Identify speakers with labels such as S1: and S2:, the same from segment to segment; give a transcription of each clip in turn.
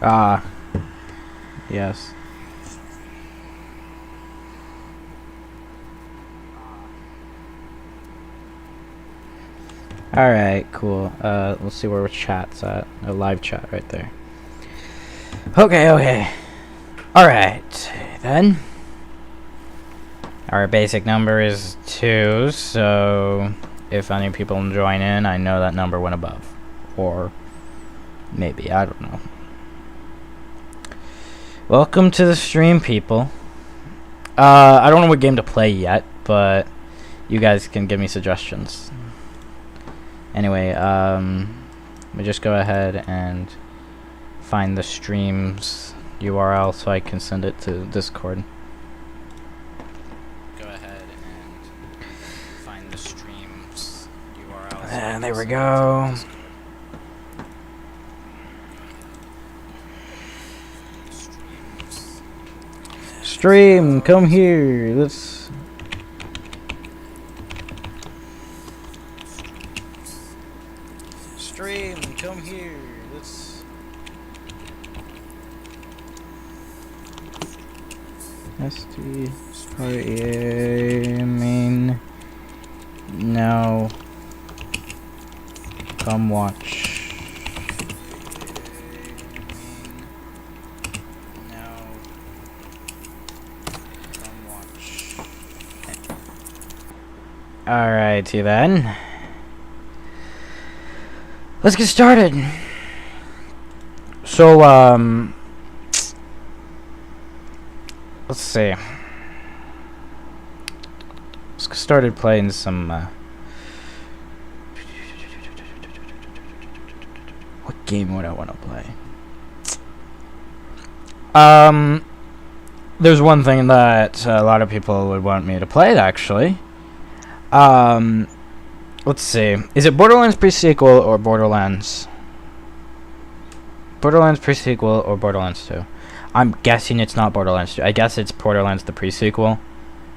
S1: Ah, yes. Alright, cool. Let's see where chat's at. A live chat right there. Okay. Alright, then. Our basic number is 2, so if any people join in, I know that number went above. Or maybe, I don't know. Welcome to the stream, people. I don't know what game to play yet, but you guys can give me suggestions. Anyway, let me just go ahead and find the stream's URL so I can send it to Discord. Go ahead and find the stream's URL. And there we go. Stream, come here. Let's. Stream, come here. Let's. STREA main. Now. Come watch. Alrighty then. Let's get started. So, let's see. Let's get started playing some, what game would I want to play? There's one thing that a lot of people would want me to play, actually. Let's see. Is it Borderlands pre-sequel or Borderlands? Borderlands pre-sequel or Borderlands 2? I'm guessing it's not Borderlands 2. I guess it's Borderlands the pre-sequel.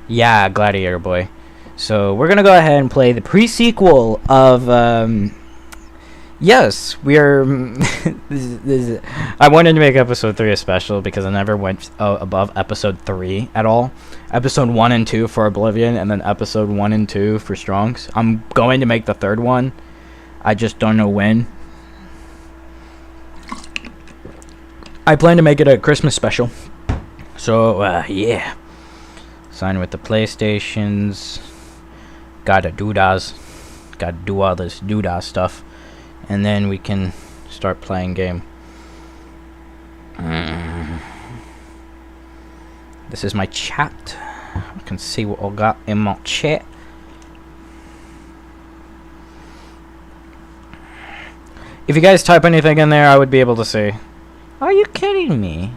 S1: Yeah, Gladiator boy. So we're gonna go ahead and play the pre-sequel of, yes, we are. I wanted to make episode 3 a special because I never went above episode 3 at all. Episode 1 and 2 for Oblivion, and then episode 1 and 2 for Strongs. I'm going to make the third one. I just don't know when. I plan to make it a Christmas special. So, yeah. Sign with the PlayStations. Gotta doodah. Gotta do all this doodah stuff. And then we can start playing game. This is my chat. I can see what I got in my chat. If you guys type anything in there, I would be able to see. Are you kidding me?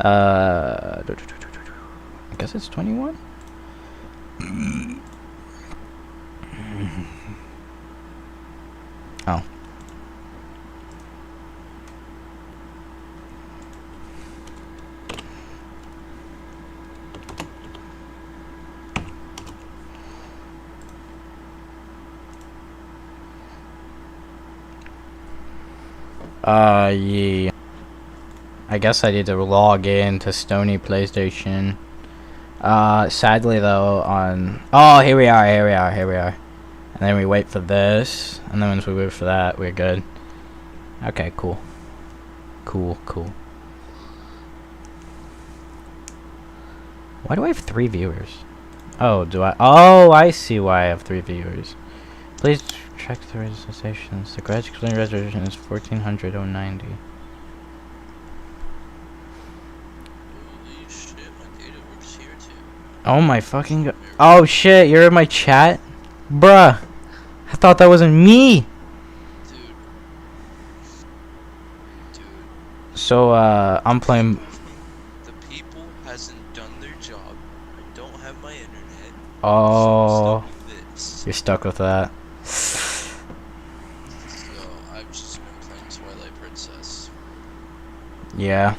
S1: I guess it's 21. Oh. Yeah. I guess I need to log in to Stony PlayStation. Sadly though, on... Oh, here we are. And then we wait for this, and then once we wait for that, we're good. Okay, cool. Cool. Why do I have 3 viewers? Oh, do I? Oh, I see why I have 3 viewers. Please check the registrations. The graduate reservation is 1490.
S2: Holy shit, my data works here too.
S1: Oh my fucking god. Oh shit, you're in my chat? Bruh. I thought that wasn't me.
S2: Dude.
S1: So, I'm playing...
S2: The people hasn't done their job. I don't have my internet.
S1: Oh.
S2: So I'm stuck with this.
S1: You're stuck with that.
S2: So I've just been playing Twilight Princess.
S1: Yeah.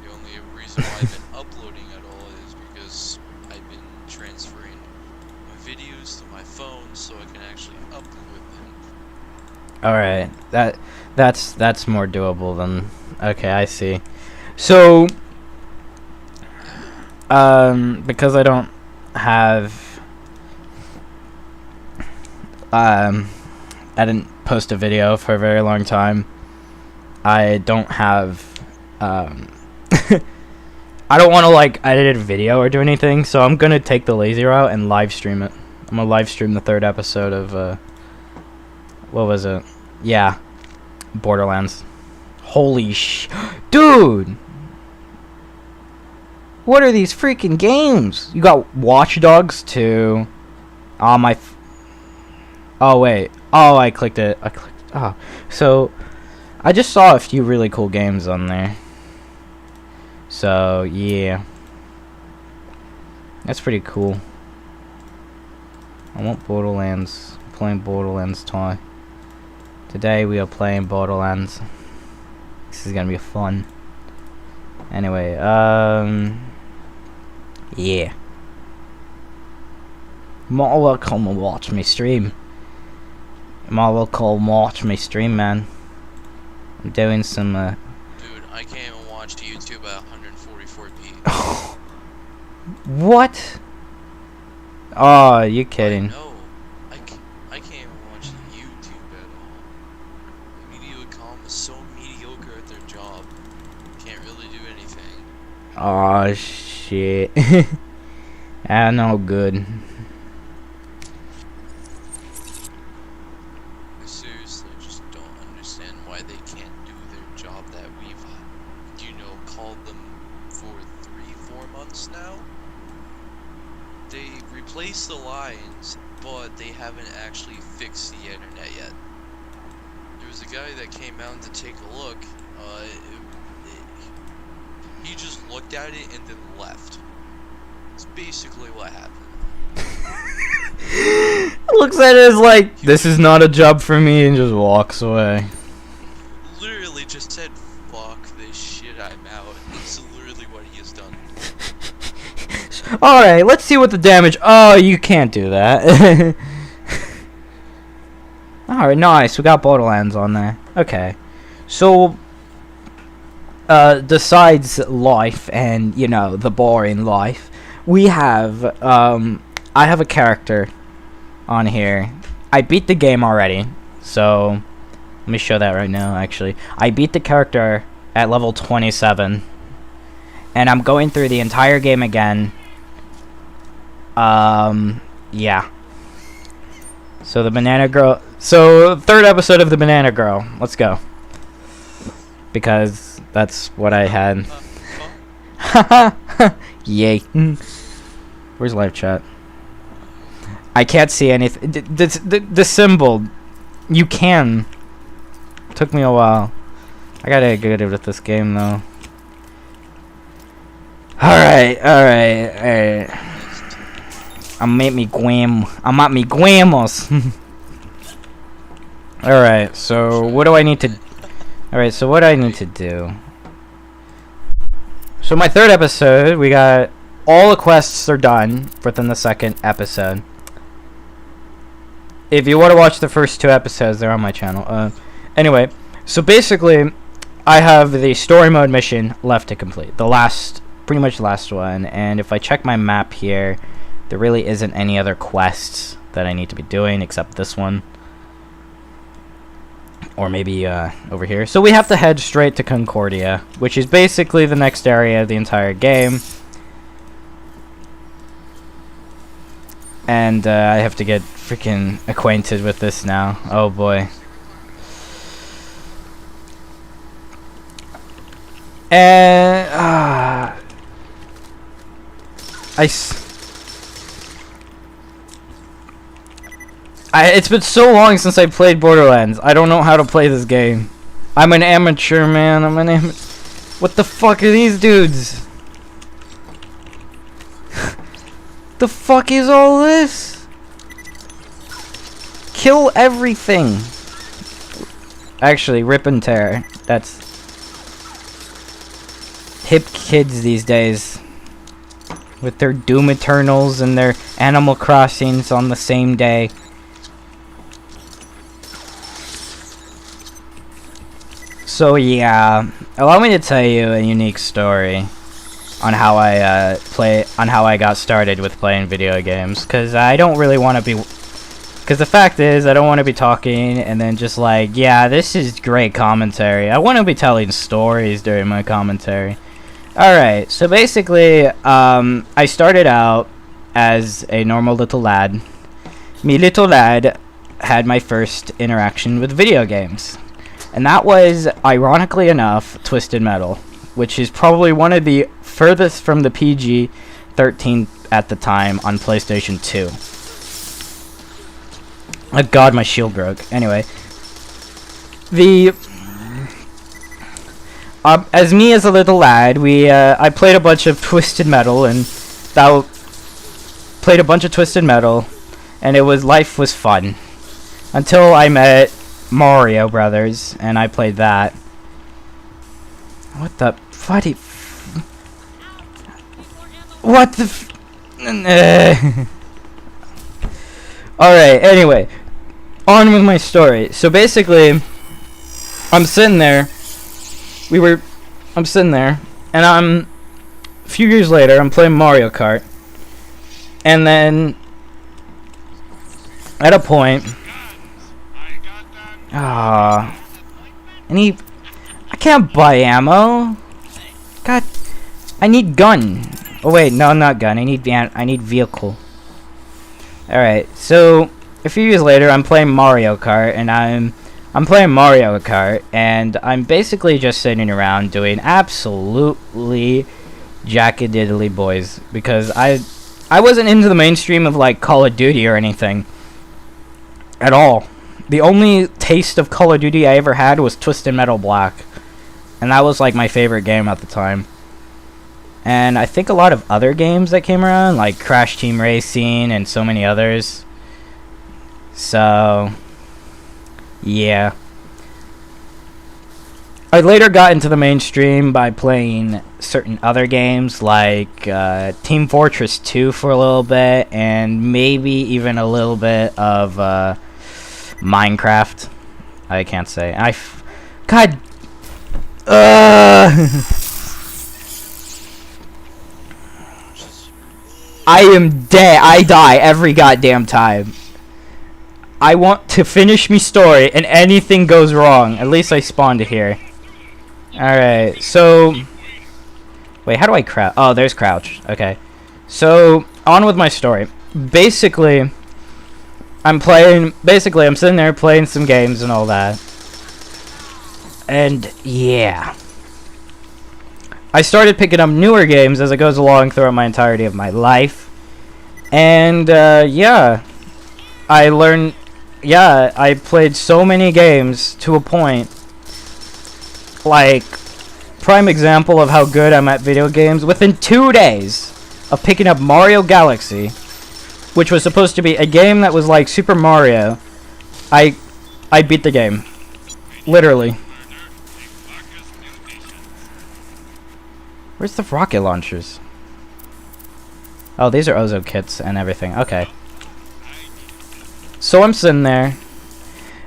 S2: The only reason why I've been uploading at all is because I've been transferring my videos to my phone so I can actually upload them.
S1: Alright. That's more doable than. Okay, I see. So, because I don't have, I didn't post a video for a very long time. I don't have, I don't want to like edit a video or do anything, so I'm gonna take the lazy route and live stream it. I'm gonna live stream the 3rd episode of, what was it? Yeah, Borderlands. Holy dude! What are these freaking games? You got Watch Dogs 2. Oh my. Oh wait. Oh, I clicked it. Oh, so I just saw a few really cool games on there. So yeah, that's pretty cool. I want Borderlands. I'm playing Borderlands toy. Today we are playing Borderlands. This is gonna be fun. Anyway, yeah. More welcome and watch me stream. More welcome watch me stream, man. I'm doing some,
S2: Dude, I can't even watch YouTube at 144p.
S1: What? Oh, you kidding.
S2: No, I can't even watch YouTube at all. Mediacom is so mediocre at their job. Can't really do anything.
S1: Oh shit. I know good.
S2: I seriously just don't understand why they can't do their job that we've, called them for 3-4 months now. They replaced the lines, but they haven't actually fixed the internet yet. There was a guy that came out to take a look. He just looked at it and then left. It's basically what happened.
S1: Looks at it as like, this is not a job for me, and just walks away.
S2: Literally just said, fuck this shit, I'm out. That's literally what he has done.
S1: Alright, let's see what the damage. Oh, you can't do that. Alright, nice. We got Borderlands on there. Okay. So, besides life and, you know, the boring life, we have, I have a character on here. I beat the game already. So, let me show that right now, actually. I beat the character at level 27. And I'm going through the entire game again. Yeah. So the Banana Girl. So 3rd episode of the Banana Girl. Let's go. Because that's what I had. Yay. Where's live chat? I can't see anything. The symbol. You can. Took me a while. I gotta get good with this game though. Alright. I'm at me guamos. Alright, so what do I need to... Alright, so what I need to do... So my 3rd episode, we got... All the quests are done within the 2nd episode. If you want to watch the first 2 episodes, they're on my channel. Anyway, so basically, I have the story mode mission left to complete. The last... Pretty much last one. And if I check my map here... There really isn't any other quests that I need to be doing except this one. Or maybe over here. So we have to head straight to Concordia, which is basically the next area of the entire game. And I have to get freaking acquainted with this now. Oh boy. And it's been so long since I played Borderlands. I don't know how to play this game. I'm an amateur, man. What the fuck are these dudes? The fuck is all this? Kill everything. Actually, rip and tear. That's hip kids these days. With their Doom Eternals and their Animal Crossings on the same day. So yeah, allow me to tell you a unique story on how I got started with playing video games, because I don't really want to be, because the fact is I don't want to be talking and then just like, yeah, this is great commentary. I want to be telling stories during my commentary. Alright, so basically I started out as a normal little lad. Me little lad had my first interaction with video games, and that was, ironically enough, Twisted Metal, which is probably one of the furthest from the PG-13 at the time on PlayStation 2. Oh god, my shield broke. Anyway, as me as a little lad, I played a bunch of Twisted Metal, and played a bunch of Twisted Metal, and life was fun until I met Mario Brothers, and I played that. What the fuddy? What the? Alright, anyway, on with my story. So basically, I'm sitting there, and a few years later, I'm playing Mario Kart, and then, at a point, I can't buy ammo. God, I need gun. Oh wait, no, not gun. I need vehicle. Alright, so a few years later, I'm playing Mario Kart, and I'm playing Mario Kart, and I'm basically just sitting around doing absolutely jackadiddly boys, because I wasn't into the mainstream of like Call of Duty or anything at all. The only taste of Call of Duty I ever had was Twisted Metal Black, and that was like my favorite game at the time. And I think a lot of other games that came around, like Crash Team Racing and so many others. So yeah, I later got into the mainstream by playing certain other games like Team Fortress 2 for a little bit, and maybe even a little bit of Minecraft. I can't say. God. I am dead. I die every goddamn time. I want to finish me story, and anything goes wrong. At least I spawned here. Alright, so... Wait, how do I crouch? Oh, there's crouch. Okay. So, on with my story. Basically, I'm sitting there playing some games and all that. And, yeah. I started picking up newer games as it goes along throughout my entirety of my life. And, yeah. I played so many games to a point. Like, prime example of how good I'm at video games. Within 2 days of picking up Mario Galaxy, which was supposed to be a game that was like Super Mario, I beat the game. Literally. Where's the rocket launchers? Oh, these are Ozo kits and everything. Okay. So I'm sitting there,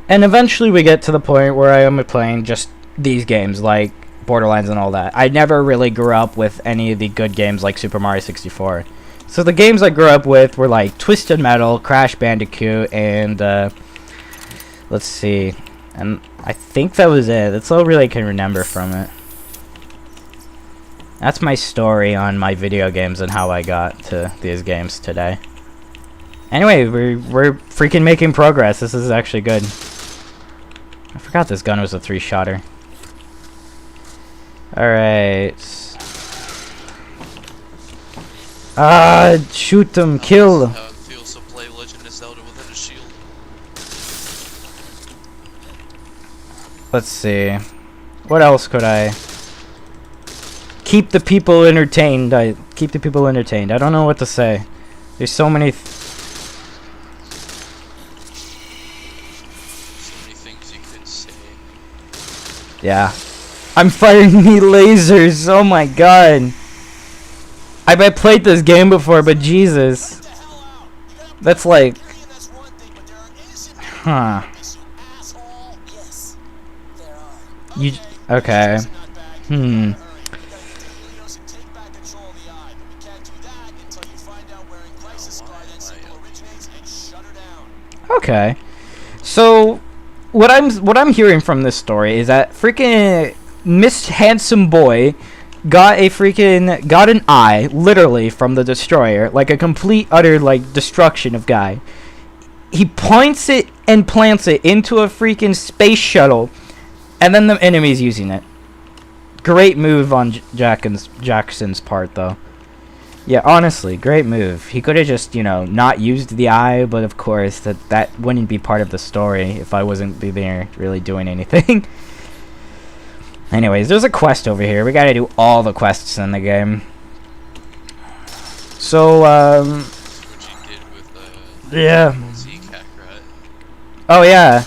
S1: and eventually we get to the point where I am playing just these games, like Borderlands and all that. I never really grew up with any of the good games like Super Mario 64. So the games I grew up with were like Twisted Metal, Crash Bandicoot, and let's see. And I think that was it. That's all really I can remember from it. That's my story on my video games and how I got to these games today. Anyway, we're freaking making progress. This is actually good. I forgot this gun was a 3-shotter. Alright. Shoot them, kill.
S2: How it feels to play Legend of Zelda without a shield.
S1: Let's see. What else could I... Keep the people entertained. Keep the people entertained. I don't know what to say. There's so many...
S2: So many things you could say.
S1: Yeah. I'm firing me lasers. Oh my god. I played this game before, but Jesus. That's like... Huh. Okay. Hmm. Okay. So what I'm hearing from this story is that freaking Miss Handsome Boy got an eye literally from the destroyer, like a complete utter like destruction of guy. He points it and plants it into a freaking space shuttle, and then the enemy's using it. Great move on Jackson's part, though. Yeah, honestly, great move. He could have just, not used the eye, but of course, that wouldn't be part of the story if I wasn't be there really doing anything. Anyways, there's a quest over here. We gotta do all the quests in the game. So,
S2: What you did with
S1: yeah.
S2: Zcac, right?
S1: Oh, yeah.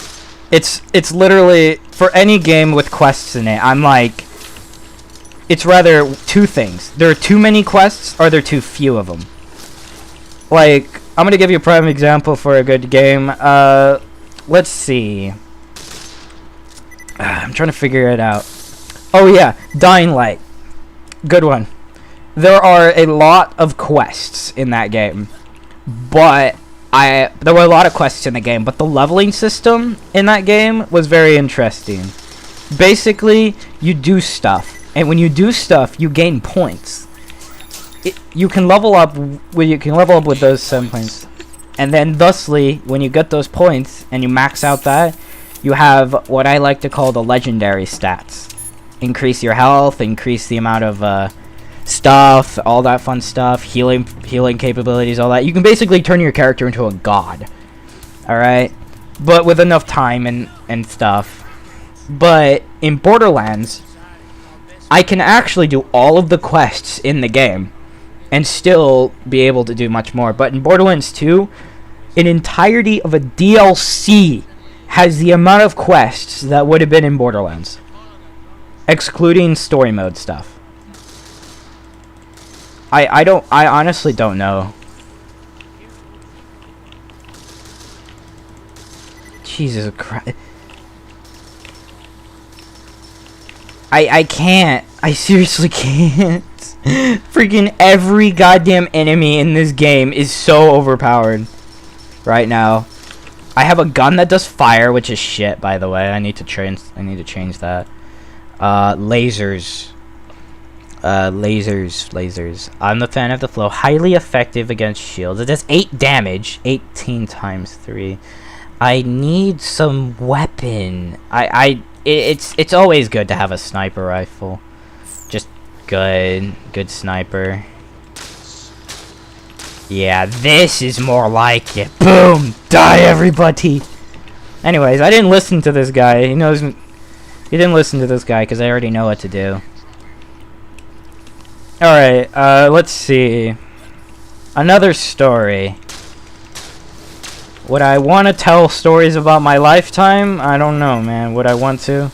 S1: It's literally, for any game with quests in it, I'm like, it's rather two things. There are too many quests, or there are too few of them. Like, I'm gonna give you a prime example for a good game. Let's see. I'm trying to figure it out. Oh yeah, Dying Light. Good one. There are a lot of quests in that game, but there were a lot of quests in the game, but the leveling system in that game was very interesting. Basically, you do stuff. And when you do stuff, you gain points. You can level up with those 7 points, and then thusly, when you get those points and you max out that, you have what I like to call the legendary stats. Increase your health, increase the amount of stuff, all that fun stuff, healing capabilities, all that. You can basically turn your character into a god. All right, but with enough time and stuff. But in Borderlands, I can actually do all of the quests in the game and still be able to do much more. But in Borderlands 2, an entirety of a DLC has the amount of quests that would have been in Borderlands, excluding story mode stuff. I honestly don't know. Jesus Christ. I can't. I seriously can't. Freaking every goddamn enemy in this game is so overpowered right now. I have a gun that does fire, which is shit, by the way. I need to change that. Lasers. Lasers. I'm the fan of the flow. Highly effective against shields. It does 8 damage. 18 times 3. I need some weapon. It's always good to have a sniper rifle. Just good sniper. Yeah, this is more like it. Boom! Die, everybody! Anyways, I didn't listen to this guy. He didn't listen to this guy because I already know what to do. Alright, let's see. Another story. Would I want to tell stories about my lifetime? I don't know, man. Would I want to?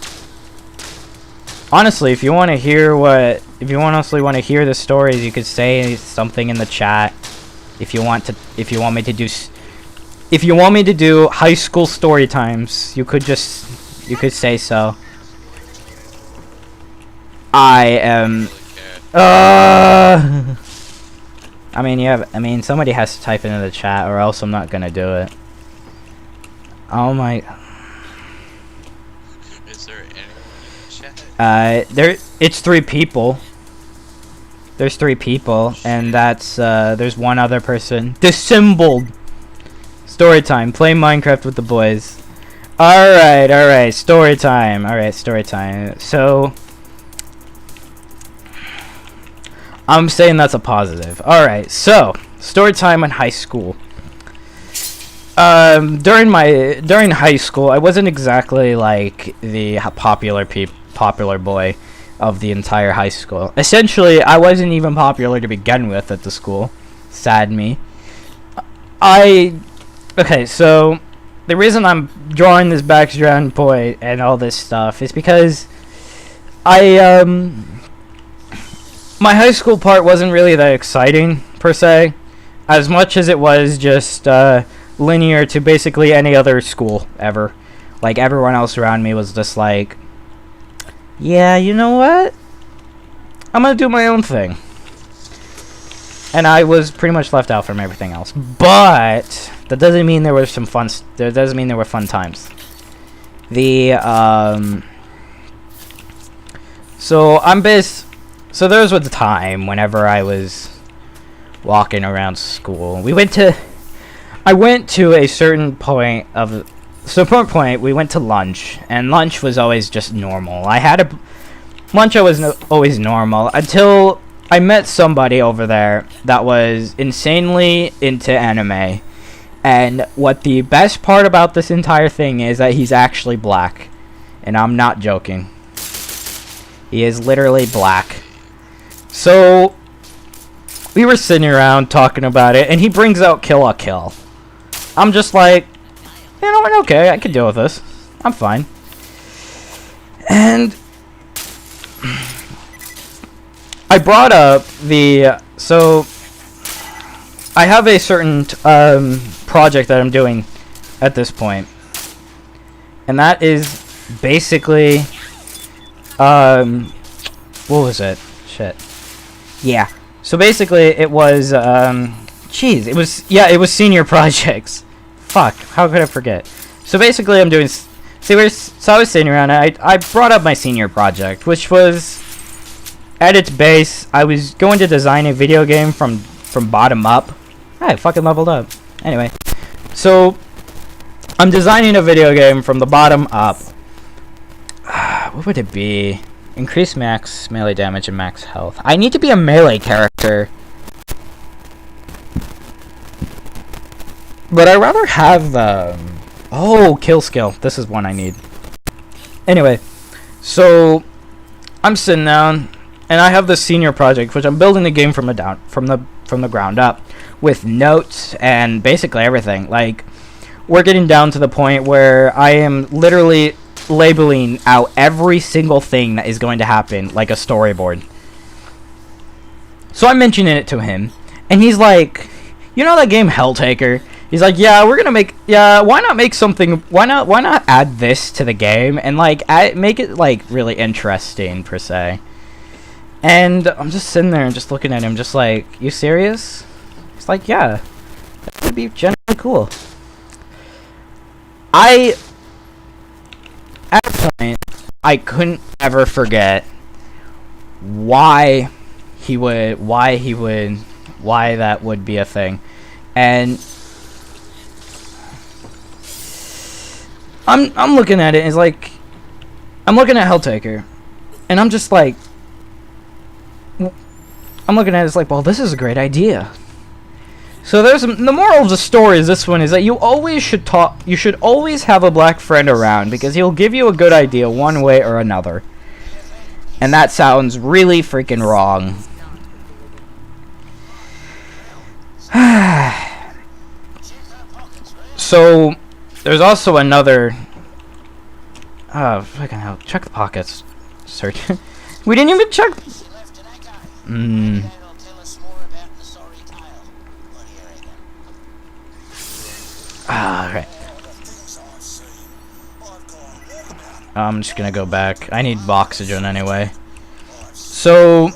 S1: Honestly, if you want to hear honestly want to hear the stories, you could say something in the chat. If you want me to do high school story times, you could say so. I am. I mean, somebody has to type into the chat, or else I'm not gonna do it. Oh my.
S2: Is there anyone in the chat?
S1: It's 3 people. There's 3 people, and that's, there's one other person. Dissembled! Story time. Play Minecraft with the boys. Alright, story time. Alright, story time. So, I'm saying that's a positive. Alright, so, story time in high school. During high school, I wasn't exactly like the popular boy of the entire high school. Essentially, I wasn't even popular to begin with at the school. Sad me. Okay, so the reason I'm drawing this background point and all this stuff is because my high school part wasn't really that exciting per se, as much as it was just linear to basically any other school ever. Like, everyone else around me was just like yeah, you know what? I'm gonna do my own thing. And I was pretty much left out from everything else. But that doesn't mean there was some fun. That doesn't mean there were fun times. So So there was a time whenever I was walking around school. I went to a certain point of. So at one point we went to lunch, and lunch was always just normal. Lunch was always normal until I met somebody over there that was insanely into anime. And what the best part about this entire thing is that he's actually black. And I'm not joking. He is literally black. So we were sitting around talking about it, and he brings out Kill la Kill. I'm just like, you know what, okay, I can deal with this. I'm fine. And I brought up so I have a certain project that I'm doing at this point, and that is basically what was it? Shit. Yeah. So basically, it was it was senior projects. Fuck. How could I forget? So basically, I'm doing. So I was sitting around. And I brought up my senior project, which was, at its base, I was going to design a video game from bottom up. I fucking leveled up. Anyway, so I'm designing a video game from the bottom up. What would it be? Increase max melee damage and max health. I need to be a melee character. But I'd rather have, oh, kill skill. This is one I need. Anyway, so I'm sitting down, and I have this senior project, which I'm building the game from the ground up, with notes and basically everything. Like, we're getting down to the point where I am literally labeling out every single thing that is going to happen, like a storyboard. So I'm mentioning it to him, and he's like, you know that game Helltaker? He's like, yeah, we're gonna make, yeah, why not make something, why not add this to the game, and like, make it like really interesting, per se. And I'm just sitting there and just looking at him, just like, you serious? He's like, yeah, that would be generally cool. At a point, I couldn't ever forget why that would be a thing. And I'm looking at it, it's like, I'm looking at Helltaker, and I'm just like, I'm looking at it, it's like, well, this is a great idea. So the moral of the story is this one is that you should always have a black friend around, because he'll give you a good idea one way or another. And that sounds really freaking wrong. So there's also another, fucking hell, check the pockets. Search. We didn't even check. Alright. I'm just gonna go back. I need oxygen anyway. So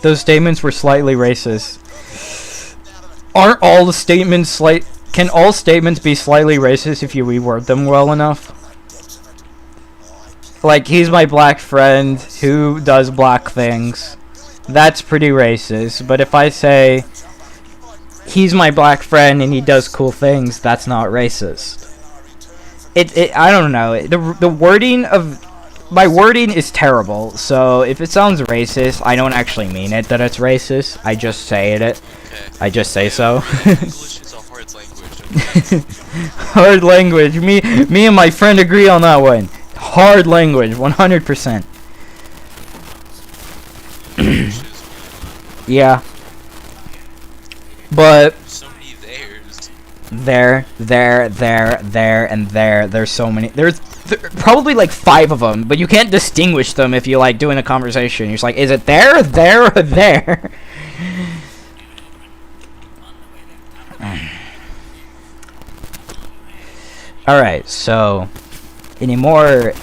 S1: those statements were slightly racist. Aren't all the statements can all statements be slightly racist if you reword them well enough? Like, he's my black friend who does black things. That's pretty racist. But if I say, he's my black friend and he does cool things, that's not racist. I don't know. The wording of my wording is terrible. So if it sounds racist, I don't actually mean it that it's racist. I just say it. Okay. I just say so.
S2: English is a hard language. Okay?
S1: Hard language. Me and my friend agree on that one. Hard language, 100%. Yeah. But
S2: so many theirs.
S1: There, and there. There's so many. There's probably like 5 of them, but you can't distinguish them if you like doing a conversation. You're just like, is it there, or there? All right. So, any more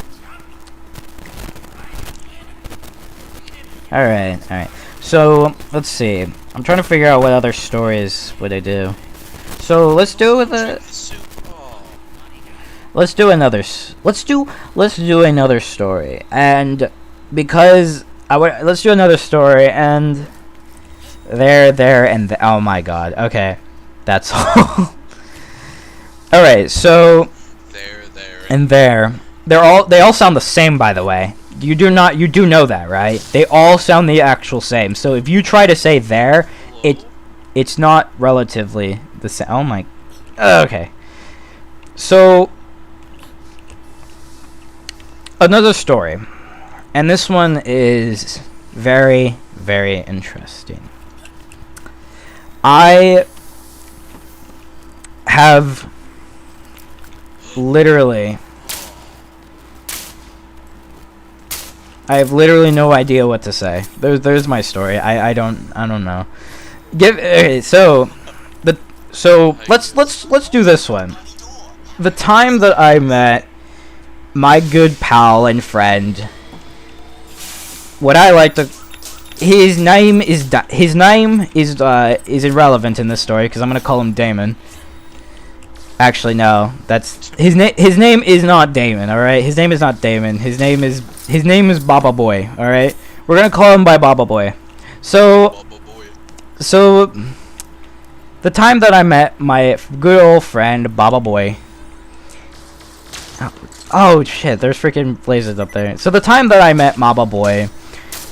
S1: Alright. So, let's see. I'm trying to figure out what other stories would I do. So, let's do the... Let's do another... Let's do another story. And because... let's do another story, and... and... oh my god. Okay. That's all. Alright, so... There. They all sound the same, by the way. You do know that, right? They all sound the actual same. So if you try to say there, it's not relatively the same. Oh my. Okay. So another story, and this one is very, very interesting. I have literally no idea what to say. There's my story. I don't know. So let's do this one. The time that I met my good pal and friend, what I like to, his name is irrelevant in this story because I'm gonna call him Damon. Actually, no. That's his name. His name is not Damon. All right. His name is not Damon. His name is Baba Boy. All right. We're gonna call him by Baba Boy. So the time that I met my good old friend Baba Boy. Oh shit! There's freaking lasers up there. So the time that I met Baba Boy,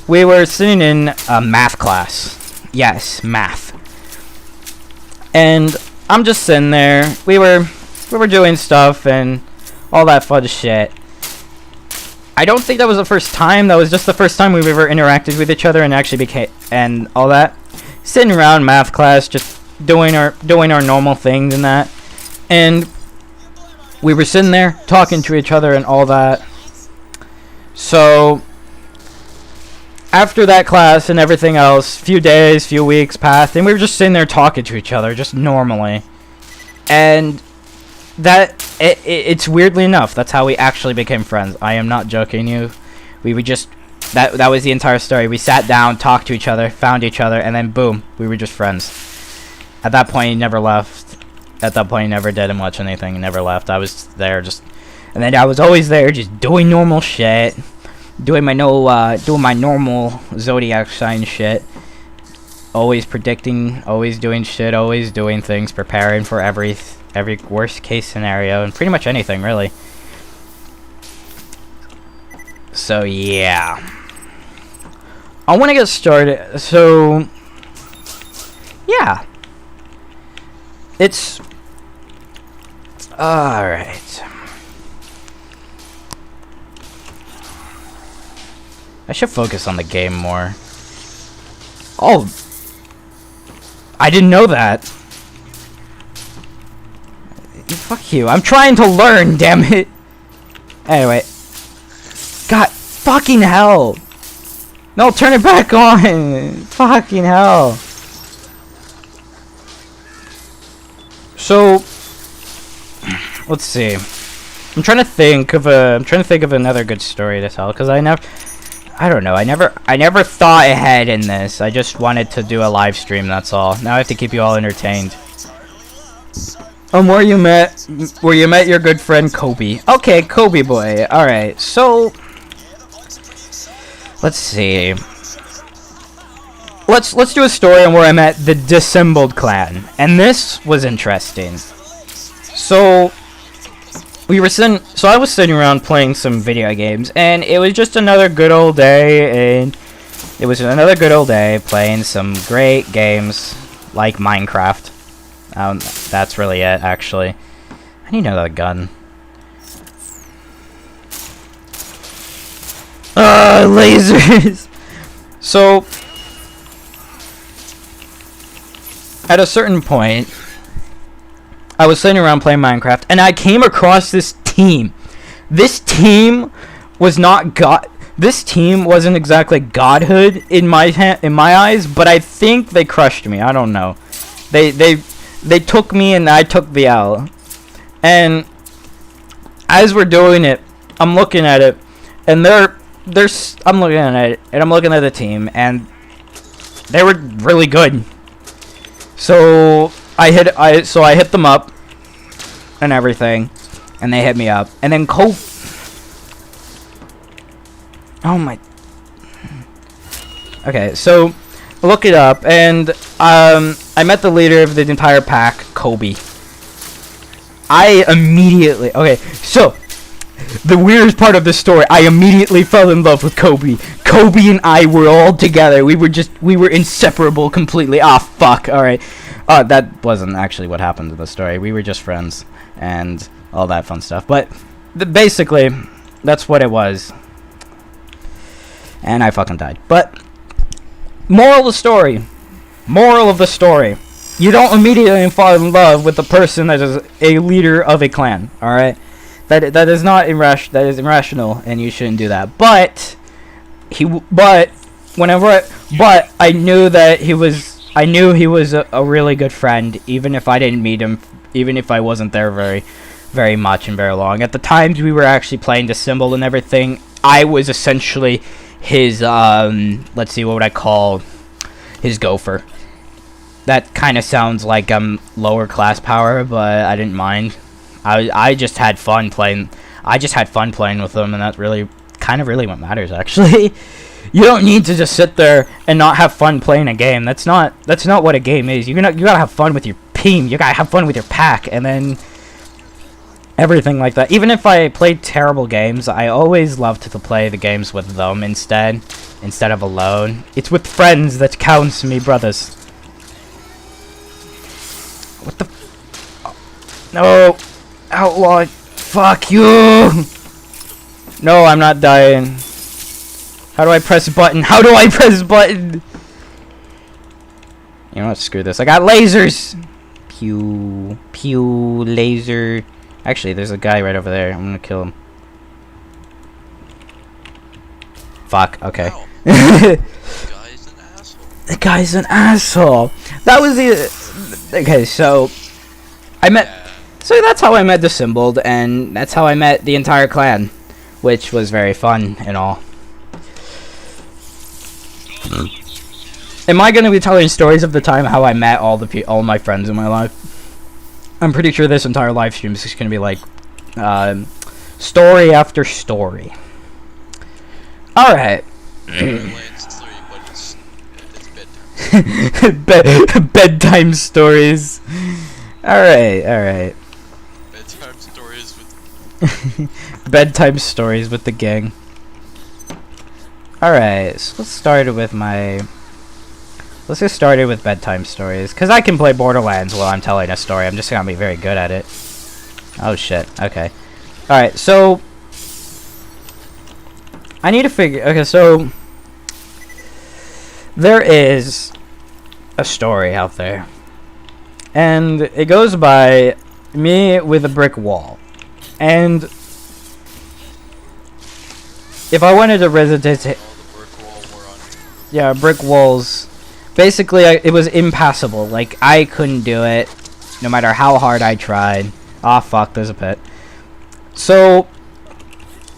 S1: we were sitting in a math class. Yes, math. And I'm just sitting there. We were doing stuff and all that fun shit. I don't think that was the first time. That was just the first time we've ever interacted with each other and actually became and all that. Sitting around math class, just doing our normal things and that. And we were sitting there talking to each other and all that. So after that class and everything else, few days, few weeks passed, and we were just sitting there talking to each other, just normally. And it's weirdly enough, that's how we actually became friends. I am not joking you. We would just, that was the entire story. We sat down, talked to each other, found each other, and then boom, we were just friends. At that point, he never left. At that point, he never did much anything. He never left. I was there just, and then I was always there, just doing normal shit. Doing my normal zodiac sign shit. Always predicting, always doing shit, always doing things, preparing for every worst case scenario and pretty much anything really. So yeah. I want to get started. So yeah. It's all right. I should focus on the game more. Oh. I didn't know that. Fuck you. I'm trying to learn, damn it. Anyway. God, fucking hell. No, turn it back on. Fucking hell. So, let's see. I'm trying to think of another good story to tell because I don't know. I never thought ahead in this. I just wanted to do a live stream. That's all. Now I have to keep you all entertained. Where you met your good friend Kobe. Okay, Kobe boy. All right. So let's see. Let's do a story on where I met the Dissembled clan, and this was interesting. So I was sitting around playing some video games, and it was just another good old day, and it was another good old day playing some great games like Minecraft. That's really it, actually. I need another gun. Lasers! So, at a certain point, I was sitting around playing Minecraft, and I came across this team. This team was not This team wasn't exactly godhood in my eyes, but I think they crushed me. I don't know. They took me, and I took the L. And as we're doing it, I'm looking at it, and I'm looking at it, and I'm looking at the team, and they were really good. So I hit them up and everything, and they hit me up, and then oh my. Okay, so look it up, and I met the leader of the entire pack, Kobe. I immediately, okay, so the weirdest part of this story, I immediately fell in love with Kobe. Kobe and I were all together. We were inseparable completely. Ah, fuck. All right. That wasn't actually what happened in the story. We were just friends and all that fun stuff. But basically, that's what it was. And I fucking died. But moral of the story. Moral of the story. You don't immediately fall in love with the person that is a leader of a clan. All right. That is not that is irrational, and you shouldn't do that. But I knew that he was. I knew he was a really good friend, even if I didn't meet him, even if I wasn't there very much and very long. At the times we were actually playing the symbol and everything, I was essentially his. Let's see, what would I call his gopher? That kind of sounds like lower class power, but I didn't mind. I just had fun playing. I just had fun playing with them, and that really what matters, actually. You don't need to just sit there and not have fun playing a game. That's not what a game is. You gotta have fun with your team. You gotta have fun with your pack, and then everything like that. Even if I played terrible games, I always loved to play the games with them instead of alone. It's with friends that counts, me brothers. What the? No. Outlaw, fuck you! No, I'm not dying. How do I press a button? How do I press a button? You know what? Screw this. I got lasers! Pew. Pew. Laser. Actually, there's a guy right over there. I'm gonna kill him. Fuck. Okay.
S2: The guy's an asshole.
S1: The guy's an asshole. That was the... Okay, so... So that's how I met the Symbol, and that's how I met the entire clan, which was very fun and all. Am I going to be telling stories of the time how I met all my friends in my life? I'm pretty sure this entire live stream is just going to be like story after story. All right. Bedtime stories. All right. Bedtime stories with the gang. Alright, so let's get started with bedtime stories, because I can play Borderlands while I'm telling a story. I'm just gonna be very good at it. Oh shit, okay. Alright, so I need to figure... Okay, so there is a story out there, and it goes by me with a brick wall. And if I wanted to visit it, yeah, brick walls. Basically, it was impassable. Like, I couldn't do it, no matter how hard I tried. Ah, fuck, there's a pit. So,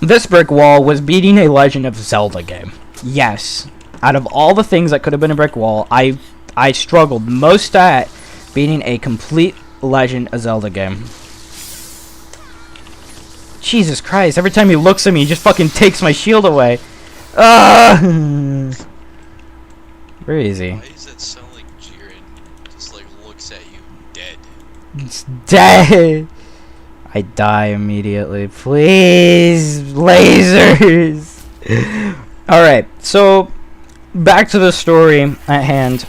S1: this brick wall was beating a Legend of Zelda game. Yes, out of all the things that could have been a brick wall, I struggled most at beating a complete Legend of Zelda game. Jesus Christ, every time he looks at me, he just fucking takes my shield away. Where is he?
S2: Why does that sound like Jiren just like looks at you dead?
S1: It's dead! I die immediately. Please, lasers! Alright, so back to the story at hand.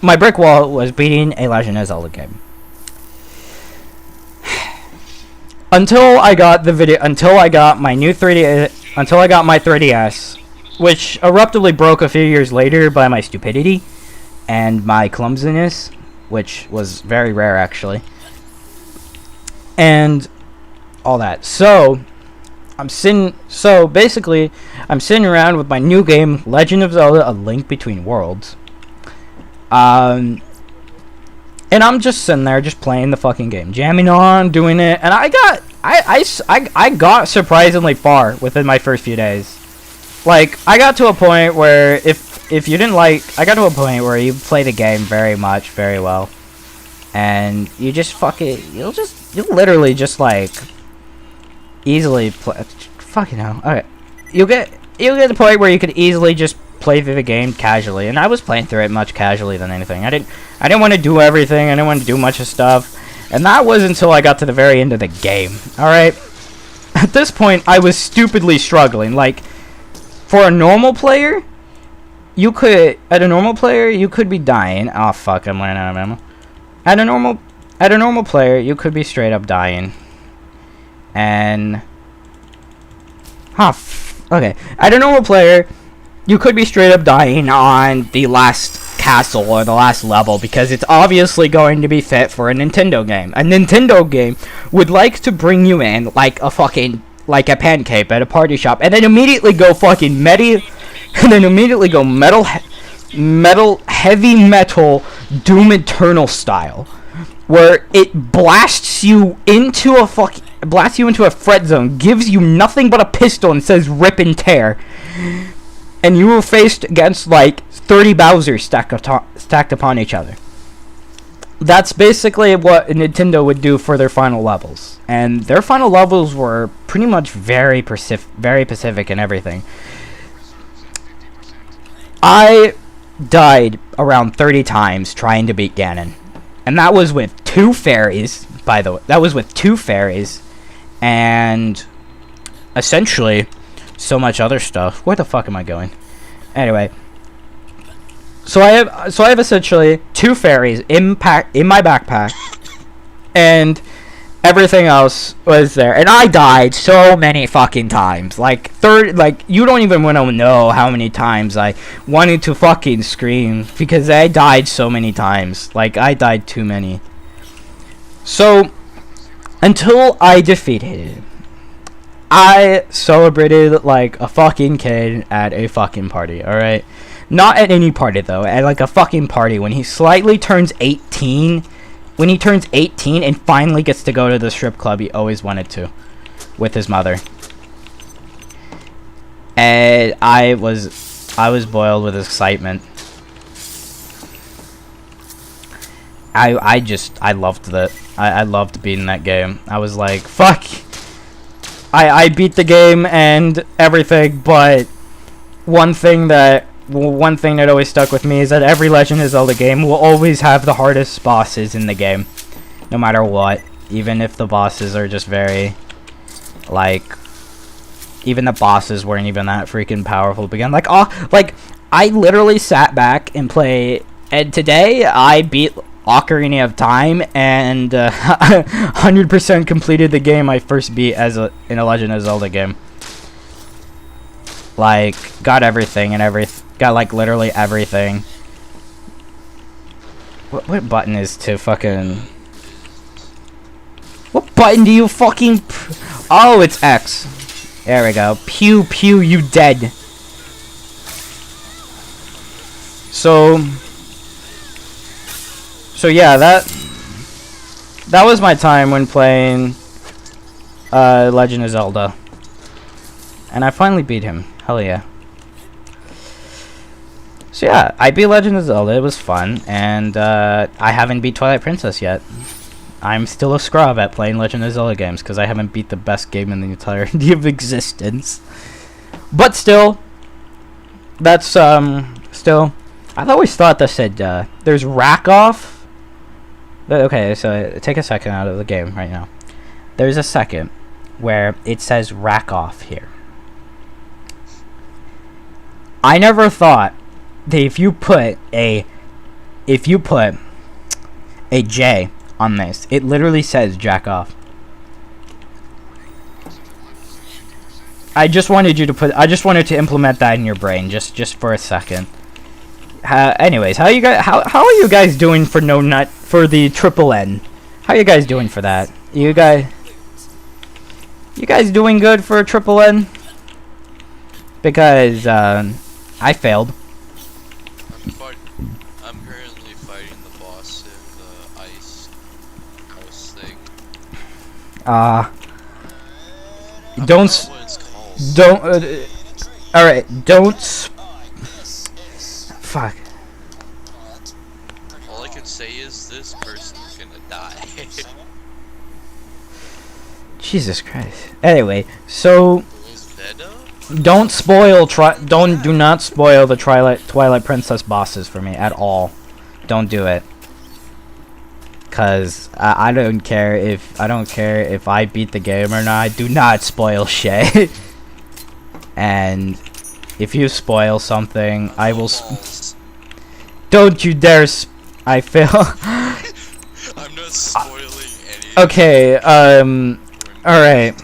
S1: My brick wall was beating a Legend of Zelda game. Until I got my new 3D, until I got my 3DS, which abruptly broke a few years later by my stupidity and my clumsiness, which was very rare actually, and all that. So I'm sitting around with my new game, Legend of Zelda: A Link Between Worlds. And I'm just sitting there, just playing the fucking game, jamming on, doing it, and I got I got surprisingly far within my first few days. Like, I got to a point where if you didn't like, I got to a point where you play the game very well, and you just you'll literally just like easily play. Fucking hell. Okay, you'll get to the point where you could easily just play through the game casually, and I was playing through it much casually than anything. I didn't want to do everything. I didn't want to do much of stuff, and that was until I got to the very end of the game. All right. At this point, I was stupidly struggling. Like, for a normal player, you could be dying. Oh fuck, I'm running out of ammo. At a normal player, you could be straight up dying. And okay. At a normal player, you could be straight up dying on the last castle or the last level because it's obviously going to be fit for a Nintendo game. A Nintendo game would like to bring you in like a pancake at a party shop, and then immediately go fucking heavy metal Doom Eternal style, where it blasts you into a fret zone, gives you nothing but a pistol, and says rip and tear, and you were faced against like 30 Bowsers stacked upon each other. That's basically what Nintendo would do for their final levels, and their final levels were pretty much very Pacific and everything. I died around 30 times trying to beat Ganon, and that was with 2 fairies. By the way, that was with 2 fairies, and essentially so much other stuff. Where the fuck am I going? Anyway. So I have essentially 2 fairies in my backpack, and everything else was there, and I died so many fucking times. Like you don't even want to know how many times I wanted to fucking scream because I died so many times. Like, I died too many. So until I defeated it, I celebrated like a fucking kid at a fucking party. All right. Not at any party, though. At, like, a fucking party. When he slightly turns 18. When he turns 18 and finally gets to go to the strip club he always wanted to. With his mother. And I was boiled with excitement. I loved that. I loved beating that game. I was like, fuck. I beat the game and everything, but one thing that always stuck with me is that every Legend of Zelda game will always have the hardest bosses in the game, no matter what. Even if the bosses are just very, like, even the bosses weren't even that freaking powerful to begin. Like, I literally sat back and and today I beat Ocarina of Time and 100% completed the game I first beat in a Legend of Zelda game. Like, got everything and got like literally everything. What button is to fucking? What button do you fucking? Oh, it's X. There we go. Pew pew, you dead. So yeah, that was my time when playing Legend of Zelda. And I finally beat him. Hell yeah. So yeah, I beat Legend of Zelda. It was fun, and I haven't beat Twilight Princess yet. I'm still a scrub at playing Legend of Zelda games because I haven't beat the best game in the entirety of existence. But still, that's still. I've always thought that said there's Rakoff. Okay, so take a second out of the game right now. There's a second where it says Rakoff here. I never thought that if you put a J on this, it literally says jack off. I just wanted to implement that in your brain just for a second. Anyways, how are you guys doing for for the triple N? How are you guys doing for that? You guys doing good for a triple N? Because I failed.
S2: I'm currently fighting the boss in the ice house thing.
S1: Don't.
S2: That's what it's called.
S1: Don't. All right. Don't. Fuck.
S2: All I can say is this person's gonna die.
S1: Jesus Christ. Anyway, so
S2: Was Venom?
S1: don't spoil. Do not spoil the Twilight Princess bosses for me at all. Don't do it. Cause I don't care if I beat the game or not. Do not spoil shit. And if you spoil something, I will.
S2: Balls.
S1: Don't you dare! I fail.
S2: I'm not spoiling any.
S1: Okay. All right.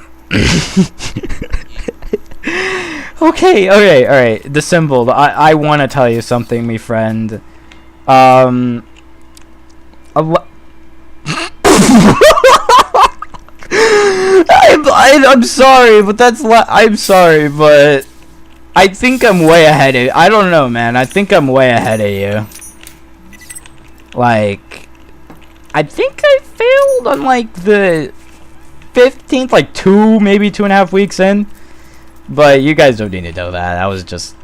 S1: Okay. All right. The symbol. I want to tell you something, me friend. I'm sorry, but I'm sorry, but I think I'm way ahead of you. I don't know, man. I think I'm way ahead of you. Like, I think I failed on like the 15th, like maybe 2.5 weeks in. But you guys don't need to know that. I was just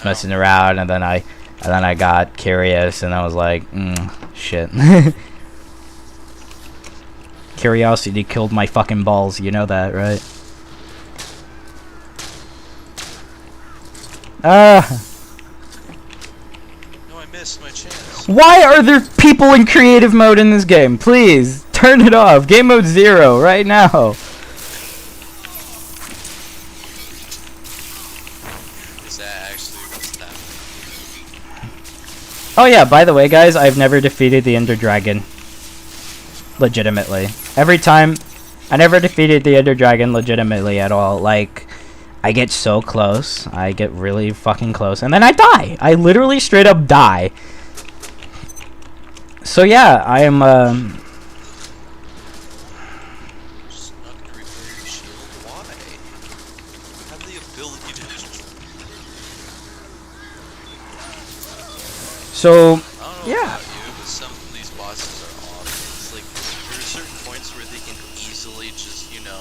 S1: messing around, and then I got curious, and I was like, shit. Curiosity killed my fucking balls. You know that, right?
S2: No, I missed my chance.
S1: Why are there people in creative mode in this game? Please turn it off. Game mode 0 right now.
S2: Is that actually what's happening?
S1: Oh yeah, by the way, guys, I've never defeated the Ender Dragon. Legitimately. Every time, I never defeated the Ender Dragon legitimately at all. Like, I get so close. I get really fucking close. And then I die. I literally straight up die. So yeah, I am,
S2: Just not gonna repair your shield? Why? You have the ability to just...
S1: so,
S2: I don't know
S1: yeah.
S2: about you, but some of these bosses are awesome. It's like, there are certain points where they can easily just, you know,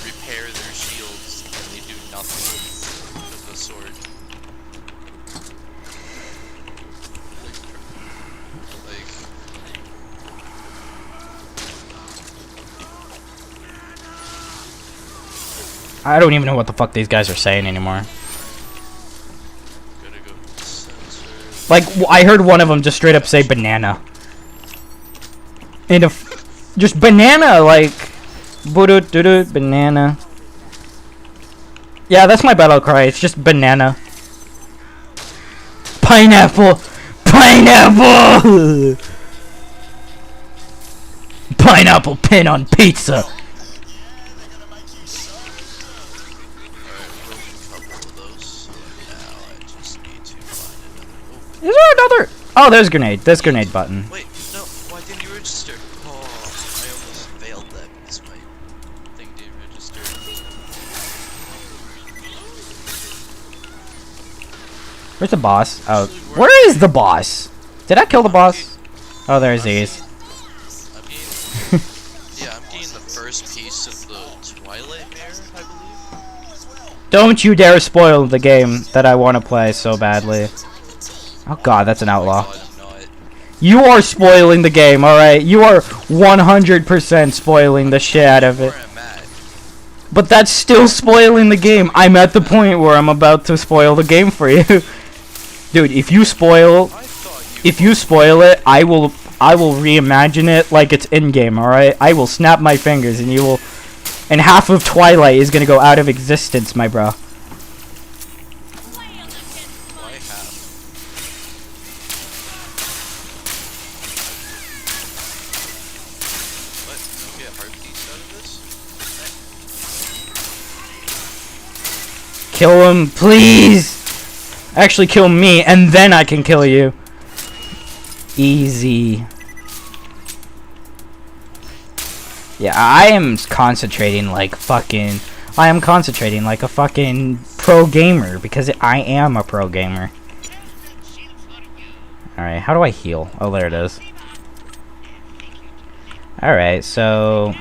S2: repair their shields and they do nothing with the sword. Like...
S1: I don't even know what the fuck these guys are saying anymore.
S2: Gotta go to the center.
S1: Like, I heard one of them just straight up say banana. And just banana, like, banana. Yeah, that's my battle cry. It's just banana. Pineapple! Pineapple! Pineapple pin on pizza!
S2: Alright, broken a couple of those, so now I just need to find another opening.
S1: Is there another? Oh, there's grenade. There's grenade button.
S2: Wait, no, why didn't you register? Oh, I almost failed that because my thing didn't register.
S1: Where's the boss? Oh, where is the boss? Did I kill the boss? Oh, there's these.
S2: I'm getting, yeah, I'm getting the first piece of the Twilight Mare, I believe.
S1: Don't you dare spoil the game that I want to play so badly. Oh god, that's an outlaw.
S2: God, I'm not.
S1: You are spoiling the game, alright? You are 100% spoiling the shit out of it.
S2: Where I'm at.
S1: But that's still spoiling the game. I'm at the point where I'm about to spoil the game for you. Dude, if you spoil...
S2: I thought you
S1: If you spoil it, I will reimagine it like it's in-game, alright? I will snap my fingers and you will... And half of Twilight is gonna go out of existence, my bro.
S2: why have. What? Don't get heart piece out of this?
S1: Kill him, please! Actually, kill me, and then I can kill you. Easy. Yeah, I am concentrating like fucking... I am concentrating like a fucking pro gamer, because I am a pro gamer. Alright, how do I heal? Oh, there it is. Alright, so...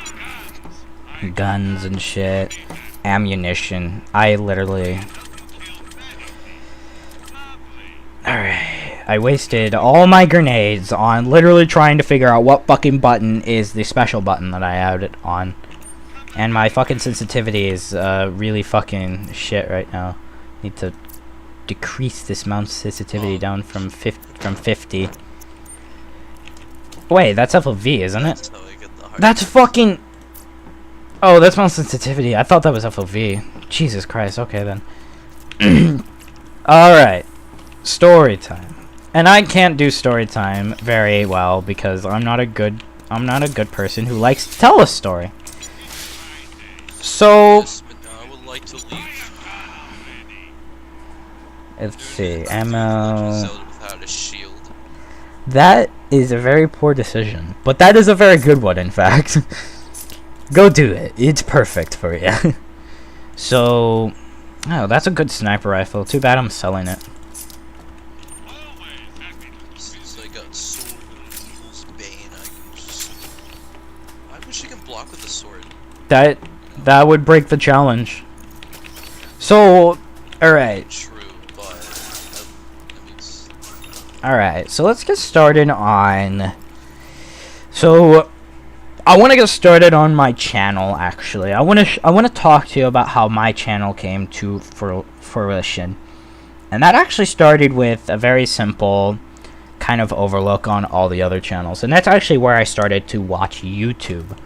S1: guns and shit, ammunition. I literally... Alright, I wasted all my grenades on literally trying to figure out what fucking button is the special button that I had it on. And my fucking sensitivity is really fucking shit right now. Need to decrease this mouse sensitivity down from 50. Wait, that's FOV, isn't it? That's fucking... Oh, that's mouse sensitivity. I thought that was FOV. Jesus Christ, okay then. Alright. Story time. And I can't do story time very well because I'm not a good person who likes to tell a story. So
S2: I would like to leave.
S1: Let's see, ammo.
S2: Without a shield.
S1: That is a very poor decision, but that is a very good one, in fact. Go do it. It's perfect for you. So, oh, that's a good sniper rifle. Too bad I'm selling it.
S2: Since I got sword, Evil's Bane, I can just... I wish I can block with the sword.
S1: That would break the challenge. So, alright.
S2: True, but... I mean,
S1: Alright, so let's get started on... So, I want to get started on my channel, actually. I want to talk to you about how my channel came to fruition. And that actually started with a very simple kind of overlook on all the other channels. And that's actually where I started to watch YouTube.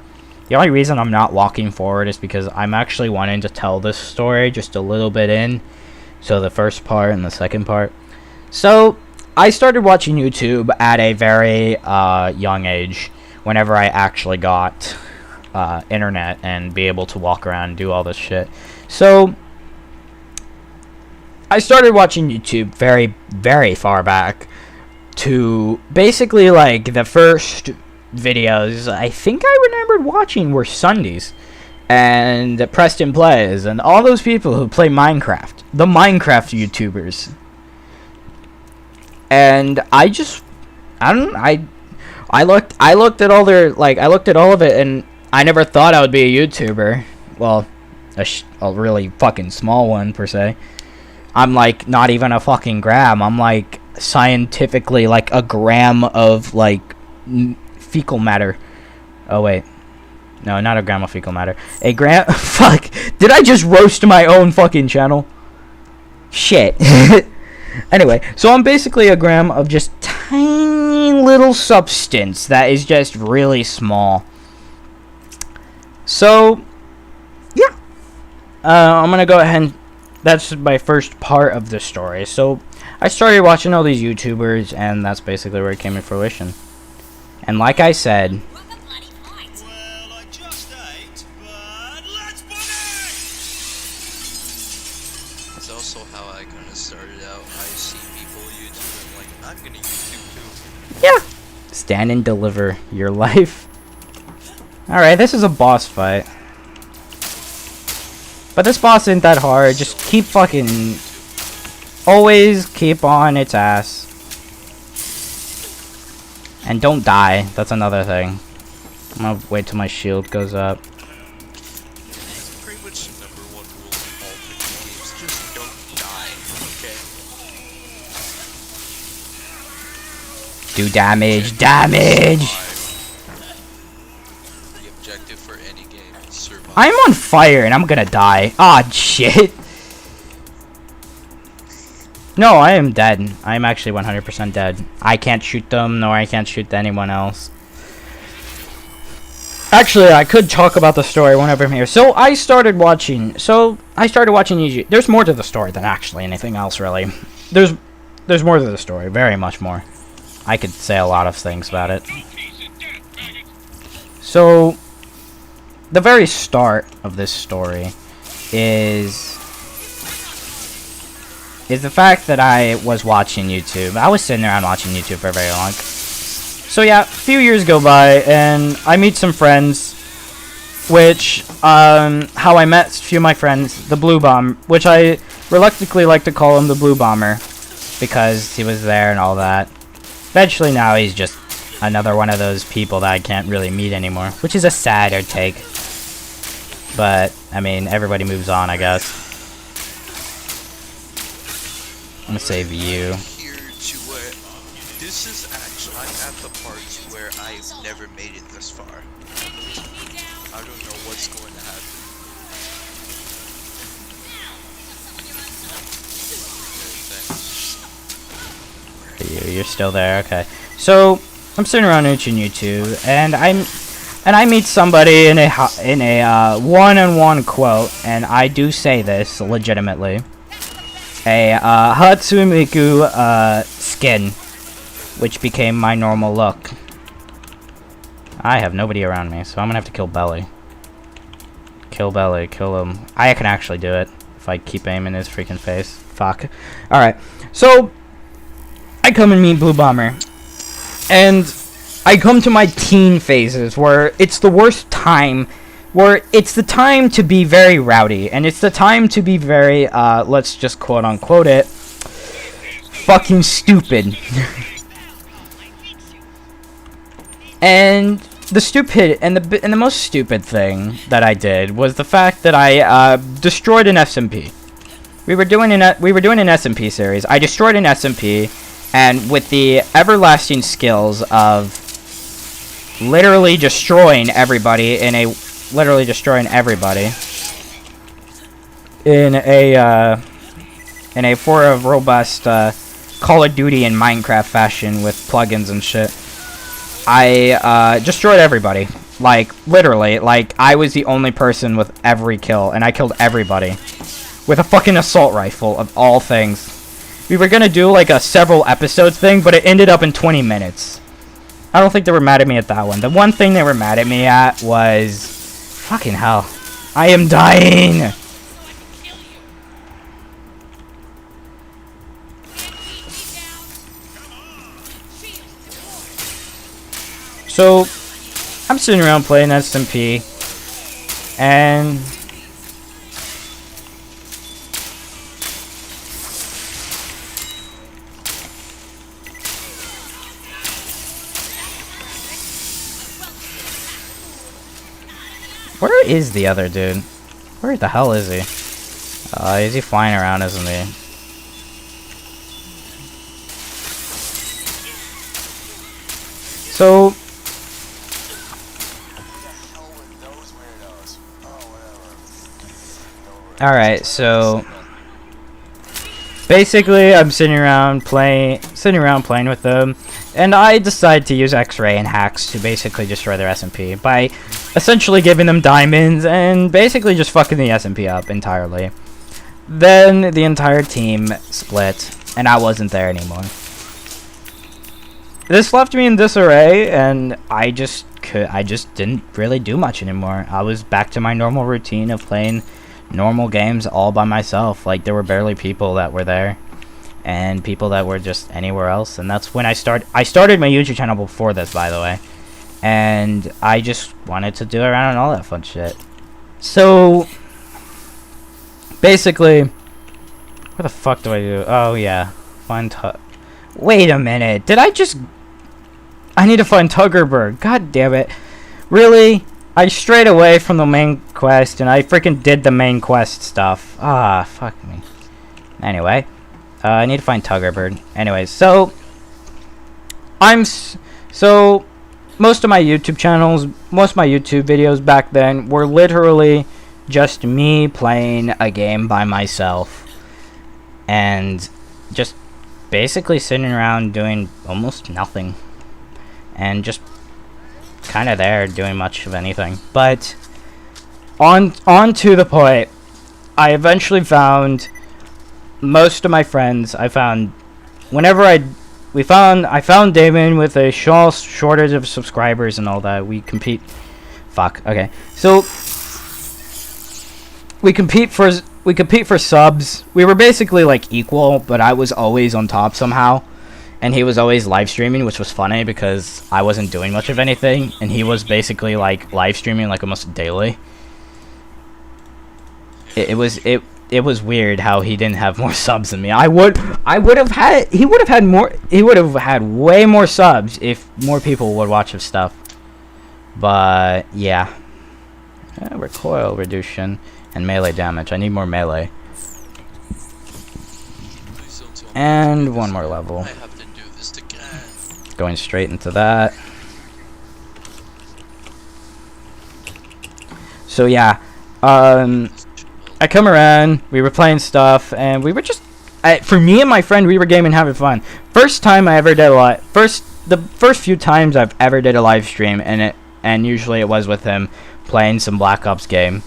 S1: The only reason I'm not walking forward is because I'm actually wanting to tell this story just a little bit in. So the first part and the second part. So, I started watching YouTube at a very young age. Whenever I actually got internet and be able to walk around and do all this shit. So, I started watching YouTube very, very far back to basically like the first videos I think I remembered watching were Sundays and Preston Plays and all those people who play Minecraft, the Minecraft YouTubers. And I looked at all their, like, I looked at all of it, and I never thought I would be a YouTuber. Well, a really fucking small one, per se. I'm, like, not even a fucking gram. I'm, like, scientifically, like, a gram of, like, fecal matter. Oh, wait. No, not a gram of fecal matter. A gram... Fuck. Did I just roast my own fucking channel? Shit. Anyway, so I'm basically a gram of just tiny little substance that is just really small. So, yeah. I'm gonna go ahead and... That's my first part of the story. So, I started watching all these YouTubers, and that's basically where it came to fruition. And like I said...
S3: Well, I just ate, but let's party!
S2: It's also how I kind of started out. I see people YouTube and like, I'm gonna YouTube too.
S1: Yeah. Stand and deliver your life. Alright, this is a boss fight. But this boss isn't that hard. Just keep fucking... Always keep on its ass. And don't die. That's another thing. I'm gonna wait till my shield goes up.
S2: It's pretty much the #1 rule in all video games. Just don't die, okay?
S1: Do damage. Damage!
S2: The objective for any game is survive.
S1: I'm on fire and I'm gonna die. Ah, shit. No, I am dead. I'm actually 100% dead. I can't shoot them, nor I can't shoot anyone else. Actually, I could talk about the story whenever I'm here. So, I started watching YouTube. There's more to the story than actually anything else, really. There's more to the story. Very much more. I could say a lot of things about it. So, the very start of this story is the fact that I was watching YouTube. I was sitting around watching YouTube for very long. So yeah, a few years go by, and I meet some friends, which, how I met a few of my friends, the Blue Bomb, which I reluctantly like to call him the Blue Bomber, because he was there and all that. Eventually now he's just another one of those people that I can't really meet anymore, which is a sadder take. But, I mean, everybody moves on, I guess. I'm gonna save you.
S2: Here to where this is actually, I'm at the part where I've never made it this far. I don't know what's going to happen.
S1: You're still there, okay. So, I'm sitting around watching YouTube, and I meet somebody in a one-on-one quote, and I do say this legitimately. A Hatsumiku skin, which became my normal look. I have nobody around me, so I'm gonna have to kill Belly. Kill Belly, kill him. I can actually do it if I keep aiming his freaking face. Fuck. Alright, so I come and meet Blue Bomber, and I come to my teen phases where it's the worst time, where it's the time to be very rowdy, and it's the time to be very, let's just quote unquote it, fucking stupid. And the most stupid thing that I did was the fact that I destroyed an SMP. We were doing an SMP series. I destroyed an SMP, and with the everlasting skills of literally destroying everybody in a for a robust Call of Duty and Minecraft fashion with plugins and shit. I destroyed everybody. Like, literally, like, I was the only person with every kill, and I killed everybody with a fucking assault rifle, of all things. We were gonna do, like, a several episodes thing, but it ended up in 20 minutes. I don't think they were mad at me at that one. The one thing they were mad at me at was... Fucking hell. I am dying! So, I'm sitting around playing SMP, and... Where is the other dude? Where the hell is he? Is he flying around, isn't he? So... Alright, so... Basically, I'm sitting around playing with them, and I decide to use X-ray and hacks to basically destroy their SMP by essentially giving them diamonds and basically just fucking the SMP up entirely. Then the entire team split, and I wasn't there anymore. This left me in disarray, and I just didn't really do much anymore. I was back to my normal routine of playing normal games all by myself. Like, there were barely people that were there, and people that were just anywhere else. And that's when I started my YouTube channel before this, by the way, and I just wanted to do around and all that fun shit. So basically, what the fuck do I do? Oh yeah, find wait a minute, I need to find Tuggerberg. God damn it. Really? I strayed away from the main quest, and I freaking did the main quest stuff. Ah, fuck me. Anyway, I need to find Tuggerbird. Anyways, so most of my YouTube videos back then were literally just me playing a game by myself, and just basically sitting around doing almost nothing, and just kind of there doing much of anything. But on to the point, I eventually found most of my friends. I found Damon with a shortage of subscribers and all that. We compete so we compete for subs. We were basically like equal, but I was always on top somehow. And he was always live streaming, which was funny because I wasn't doing much of anything, and he was basically like live streaming like almost daily. It was weird how he didn't have more subs than me. He would have had way more subs if more people would watch his stuff. But yeah. recoil reduction and melee damage. I need more melee.
S2: Please don't tell me
S1: And
S2: to do
S1: one
S2: this
S1: more
S2: again.
S1: level.
S2: I have to do this again.
S1: Going straight into that. So yeah, I come around, we were playing stuff, and we were just, for me and my friend, we were gaming, having fun. First time I ever did the first few times I've ever did a live stream, and usually it was with him playing some Black Ops game,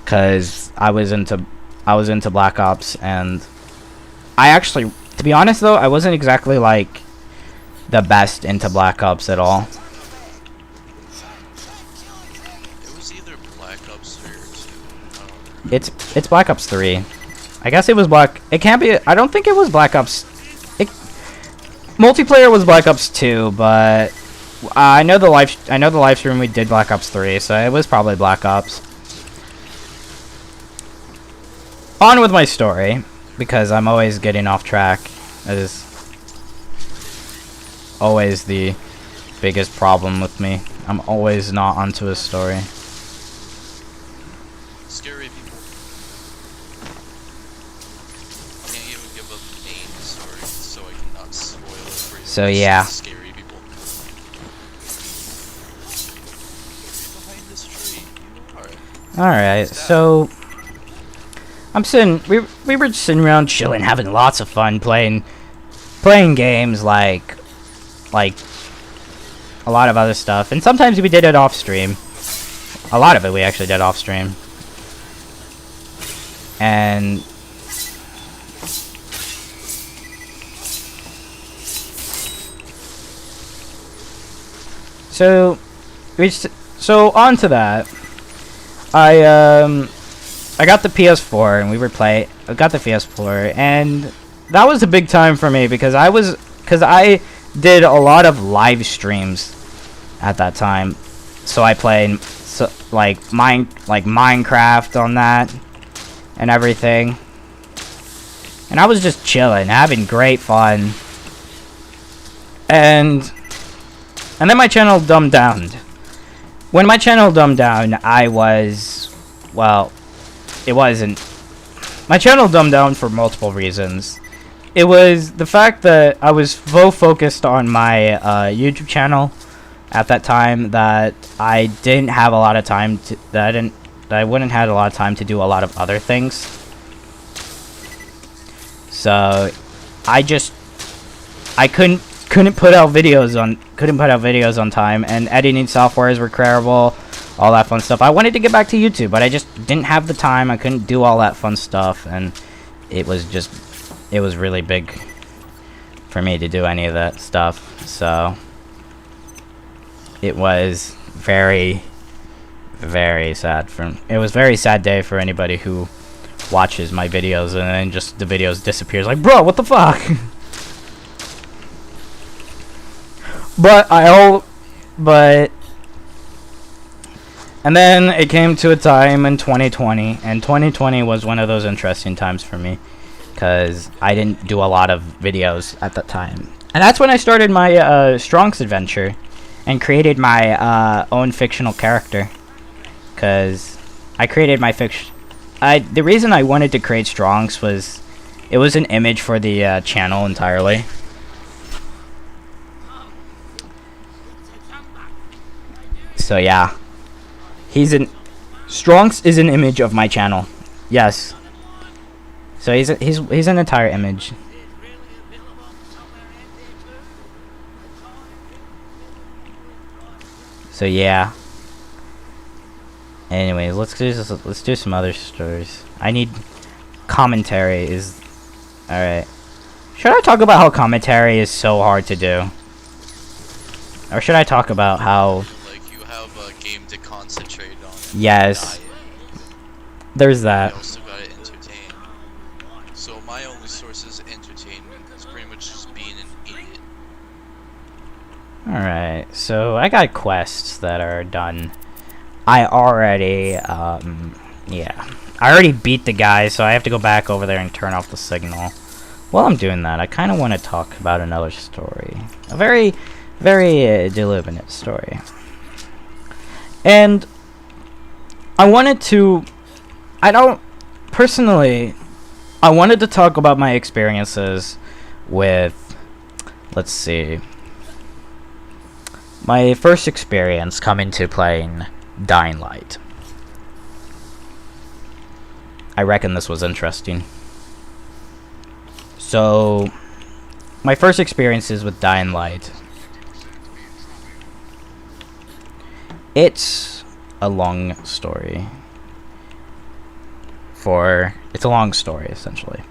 S1: cause I was into Black Ops, and I actually, to be honest though, I wasn't exactly like the best into Black Ops at all.
S2: It was either Black Ops 3 or 2. I don't remember.
S1: It's Black Ops 3. I guess it was it can't be, I don't think it was Black Ops. Multiplayer was Black Ops 2, but I know the live stream we did Black Ops 3, so it was probably Black Ops. On with my story, because I'm always getting off track. That is always the biggest problem with me. I'm always not onto a story.
S2: Scary people. Can't even give a main story, so I cannot spoil it for you.
S1: So, yeah.
S2: Scary people. Behind this tree.
S1: Alright, so I'm sitting, we were just sitting around chilling, having lots of fun playing games like a lot of other stuff, and sometimes we did it off stream. A lot of it we actually did off stream. And so on to that. I got the PS4 and I got the PS4, and that was a big time for me because I did a lot of live streams at that time. So I played Minecraft on that and everything. And I was just chilling, having great fun. And then my channel dumbed down. When my channel dumbed down, my channel dumbed down for multiple reasons. It was the fact that I was so focused on my YouTube channel at that time that I didn't have a lot of time I wouldn't have a lot of time to do a lot of other things. So I couldn't put out videos on time, and editing softwares were terrible, all that fun stuff. I wanted to get back to YouTube, but I just didn't have the time. I couldn't do all that fun stuff, and it was really big for me to do any of that stuff. So it was very, very sad it was a very sad day for anybody who watches my videos and then just the videos disappears, like, bro, what the fuck? And then it came to a time in 2020, and 2020 was one of those interesting times for me, because I didn't do a lot of videos at that time. And that's when I started my Strong's adventure, and created my own fictional character, because I created my the reason I wanted to create Strong's was, it was an image for the channel entirely. So yeah, Strong's is an image of my channel. Yes. So he's an entire image. So yeah. Anyways, let's do some other stories. I need commentary alright. Should I talk about how commentary is so hard to do? Or should I talk about how
S2: you have a game to concentrate on.
S1: Yes. There's that.
S2: You also gotta entertain. So my only source is entertainment. It's pretty much just being an idiot.
S1: Alright, so I got quests that are done. I already, yeah. I already beat the guy, so I have to go back over there and turn off the signal. While I'm doing that, I kind of want to talk about another story. A very, very deliberate story. And I wanted to. I don't personally. I wanted to talk about my experiences with. Let's see. My first experience coming to playing Dying Light. I reckon this was interesting. So, my first experiences with Dying Light. It's a long story. It's a long story, essentially.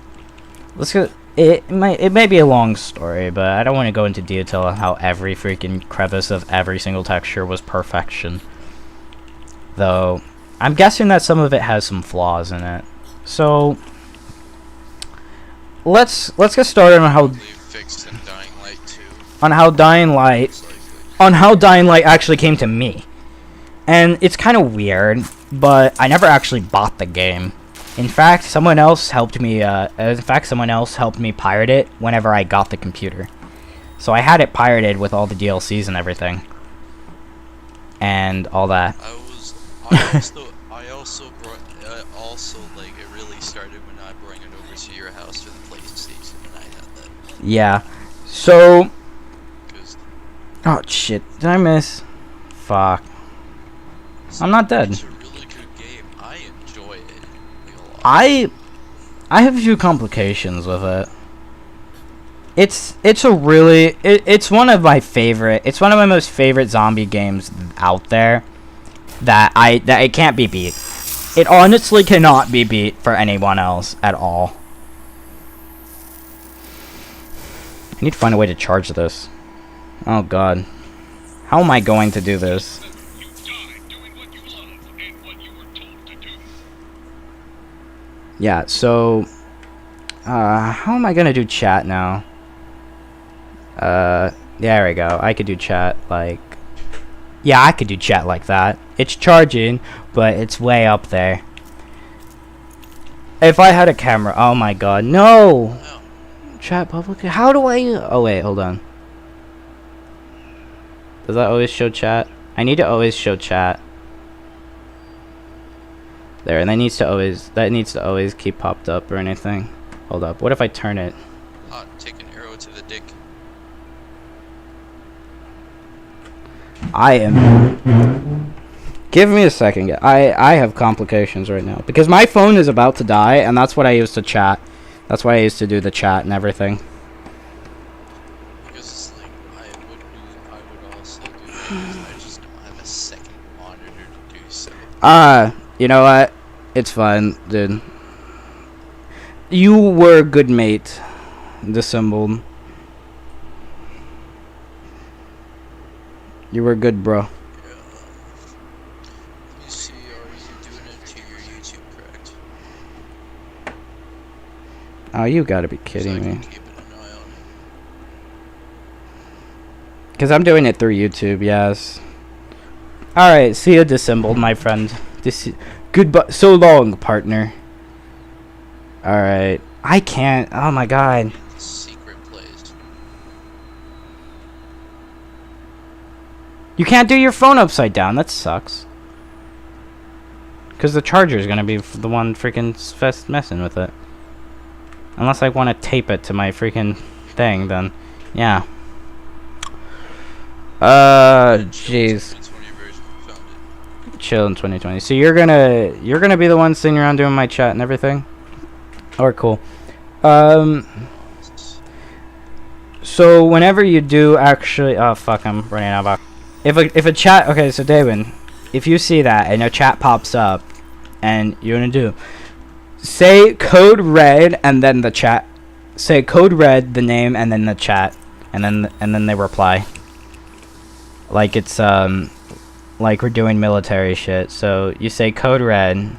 S1: Let's go. It may be a long story, but I don't want to go into detail on how every freaking crevice of every single texture was perfection. Though, I'm guessing that some of it has some flaws in it. So, let's get started on how
S2: Fixed in Dying Light 2.
S1: on how Dying Light
S2: most likely.
S1: on how Dying Light actually came to me. And it's kind of weird, but I never actually bought the game. In fact, someone else helped me pirate it whenever I got the computer. So I had it pirated with all the DLCs and everything. And all that.
S2: Also, like, it really started when I brought it over to your house for the PlayStation, and I had that.
S1: Yeah. So...
S2: 'Cause
S1: Oh, shit. Did I miss? Fuck. I'm not dead.
S2: it's a really good game. I enjoy it like, a lot.
S1: I have a few complications with it. It's a really it's one of my most favorite zombie games out there that it can't be beat. It honestly cannot be beat for anyone else at all. I need to find a way to charge this. Oh god. How am I going to do this?
S4: You die doing what you love and what you were told to do.
S1: Yeah, so how am I gonna do chat now? There we go. I could do chat like... Yeah, I could do chat like that. It's charging, but it's way up there. If I had a camera... Oh my god, no!
S2: Oh,
S1: Chat publicly? How do I... Oh wait, hold on. Does that always show chat? I need to always show chat. There, and that needs to always keep popped up or anything. Hold up. What if I turn it?
S2: take an arrow to the dick.
S1: I am... Give me a second. I have complications right now. Because my phone is about to die, and that's what I use to chat. That's why I used to do the chat and everything.
S2: Because it's like, I would also do that. I just don't have a second monitor to do so.
S1: You know what? It's fine, dude. You were a good mate. Dissembled. You were good, bro.
S2: Yeah. Let me see, are you doing it to your YouTube, correct?
S1: Oh, you gotta be
S2: So I
S1: kidding
S2: can
S1: me.
S2: keep an eye on it.
S1: Because I'm doing it through YouTube, yes. Alright, see you, Dissembled, my friend. Goodbye. So long, partner. Alright. I can't. Oh my god.
S2: Secret plays.
S1: You can't do your phone upside down. That sucks. Because the charger is going to be the one freaking messing with it. Unless I want to tape it to my freaking thing, then yeah. Jeez.
S2: 2020 version, found it.
S1: Chill in 2020. So you're gonna be the one sitting around doing my chat and everything? Alright, cool. So whenever you do actually... Oh, fuck, I'm running out of... If a chat... Okay, so David, if you see that and a chat pops up and you're gonna do... Say code red and then the chat. Say code red, the name, and then the chat. And then they reply. Like it's, like we're doing military shit. So you say code red,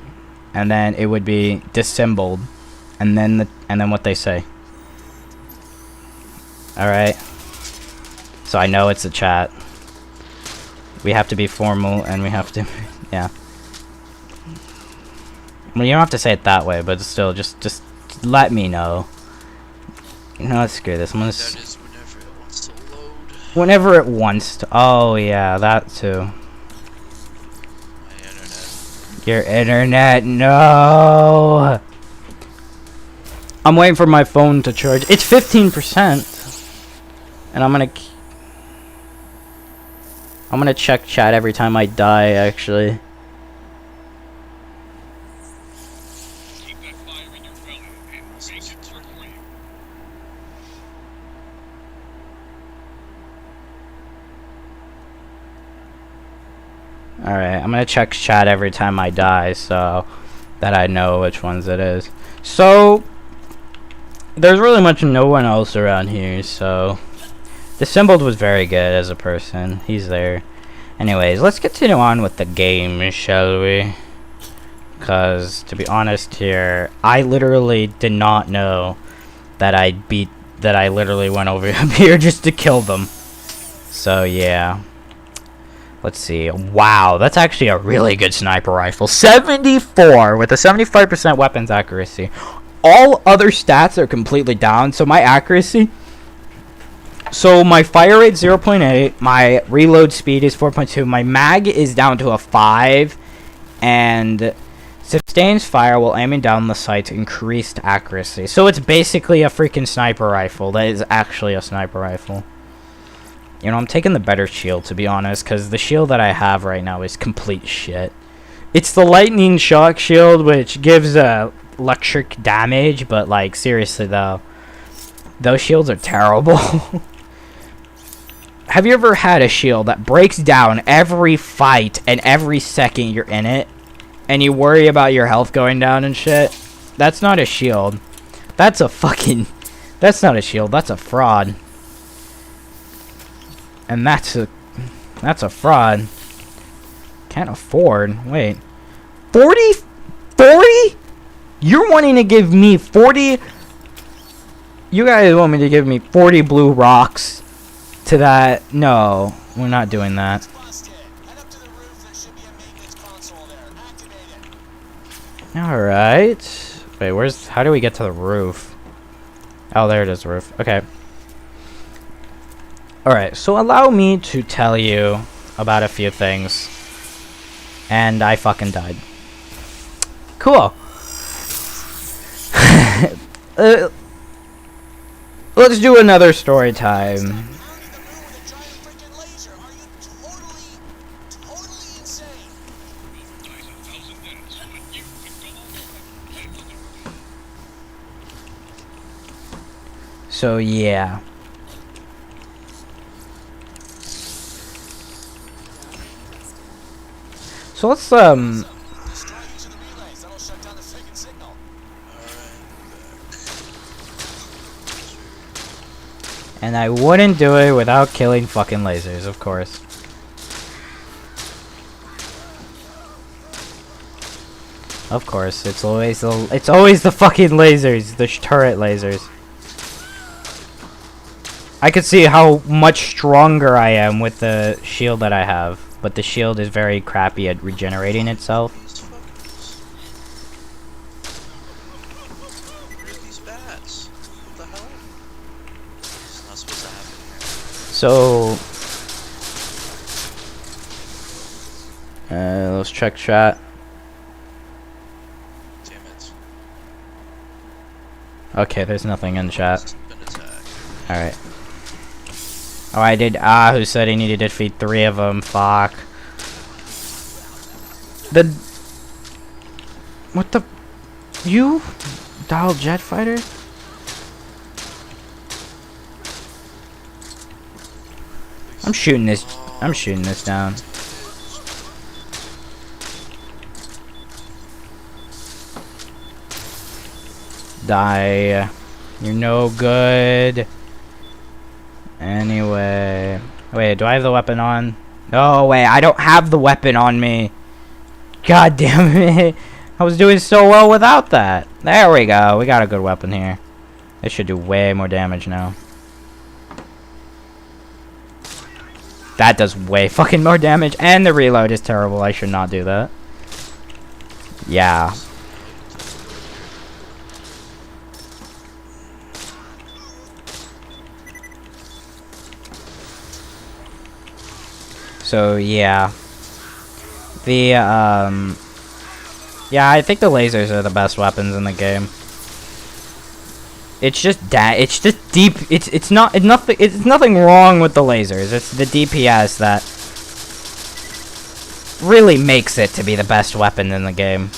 S1: and then it would be dissembled. And then what they say. Alright. So I know it's a chat. We have to be formal and we have to... Yeah. Well, you don't have to say it that way, but still, just let me know. You know, let's screw this. I'm gonna...
S2: That is whenever it wants to load.
S1: Whenever it wants to... Oh, yeah, that too.
S2: My internet.
S1: Your internet, no. I'm waiting for my phone to charge. It's 15%. And I'm gonna check chat every time I die, actually.
S4: Keep that fire in your belly and make it to your grave.
S1: Alright, I'm gonna check chat every time I die, so that I know which ones it is. So, there's really much no one else around here, so Dissembled was very good as a person. He's there. Anyways, let's continue on with the game, shall we? Because, to be honest here, I literally did not know that I literally went over here just to kill them. So, yeah. Let's see. Wow, that's actually a really good sniper rifle. 74 with a 75% weapons accuracy. All other stats are completely down, so my accuracy... So my fire rate 0.8, my reload speed is 4.2, my mag is down to a 5, and sustains fire while aiming down the sights, increased accuracy. So it's basically a freaking sniper rifle. That is actually a sniper rifle. You know, I'm taking the better shield, to be honest, because the shield that I have right now is complete shit. It's the lightning shock shield, which gives electric damage, but, like, seriously, though, those shields are terrible. Have you ever had a shield that breaks down every fight and every second you're in it, and you worry about your health going down and shit? That's not a shield. That's a fucking... That's not a shield, that's a fraud. And that's a fraud. Can't afford. Wait. 40? 40? You're wanting to give me 40? You guys want me to give me 40 blue rocks to that? No, we're not doing that.
S3: Busted. Head up to the roof. There should be a maintenance console there. Activate it.
S1: Alright. Wait, how do we get to the roof? Oh, there it is, the roof. Okay. Alright, so allow me to tell you about a few things. And I fucking died. Cool. Let's do another story time.
S3: Out of the moon with a giant freaking laser. Are you totally insane?
S4: Dies 1,000 deaths, but you can go on. Let's do it.
S1: So yeah. So let's
S3: Destroy using the relays. That'll shut down the freaking signal.
S1: and I wouldn't do it without killing fucking lasers, of course. Of course, it's always the fucking lasers, the turret lasers. I could see how much stronger I am with the shield that I have, but the shield is very crappy at regenerating itself.
S2: These fuckers. Where are these bats? What the hell? It's not supposed to happen here.
S1: So let's check chat.
S2: Damn it.
S1: Okay, there's nothing in chat.
S2: It's been attacked.
S1: Alright. Oh, I did. Who said he needed to defeat 3 of them? Fuck. What the? You? Dial jet fighter? I'm shooting this down. Die. You're no good. Anyway. Wait, do I have the weapon on? No, wait, I don't have the weapon on me. God damn it. I was doing so well without that. There we go. We got a good weapon here. This should do way more damage now. That does way fucking more damage. And the reload is terrible. I should not do that. Yeah. So yeah, the Yeah, I think the lasers are the best weapons in the game. It's just it's just deep. It's nothing wrong with the lasers. It's the DPS that really makes it to be the best weapon in the game.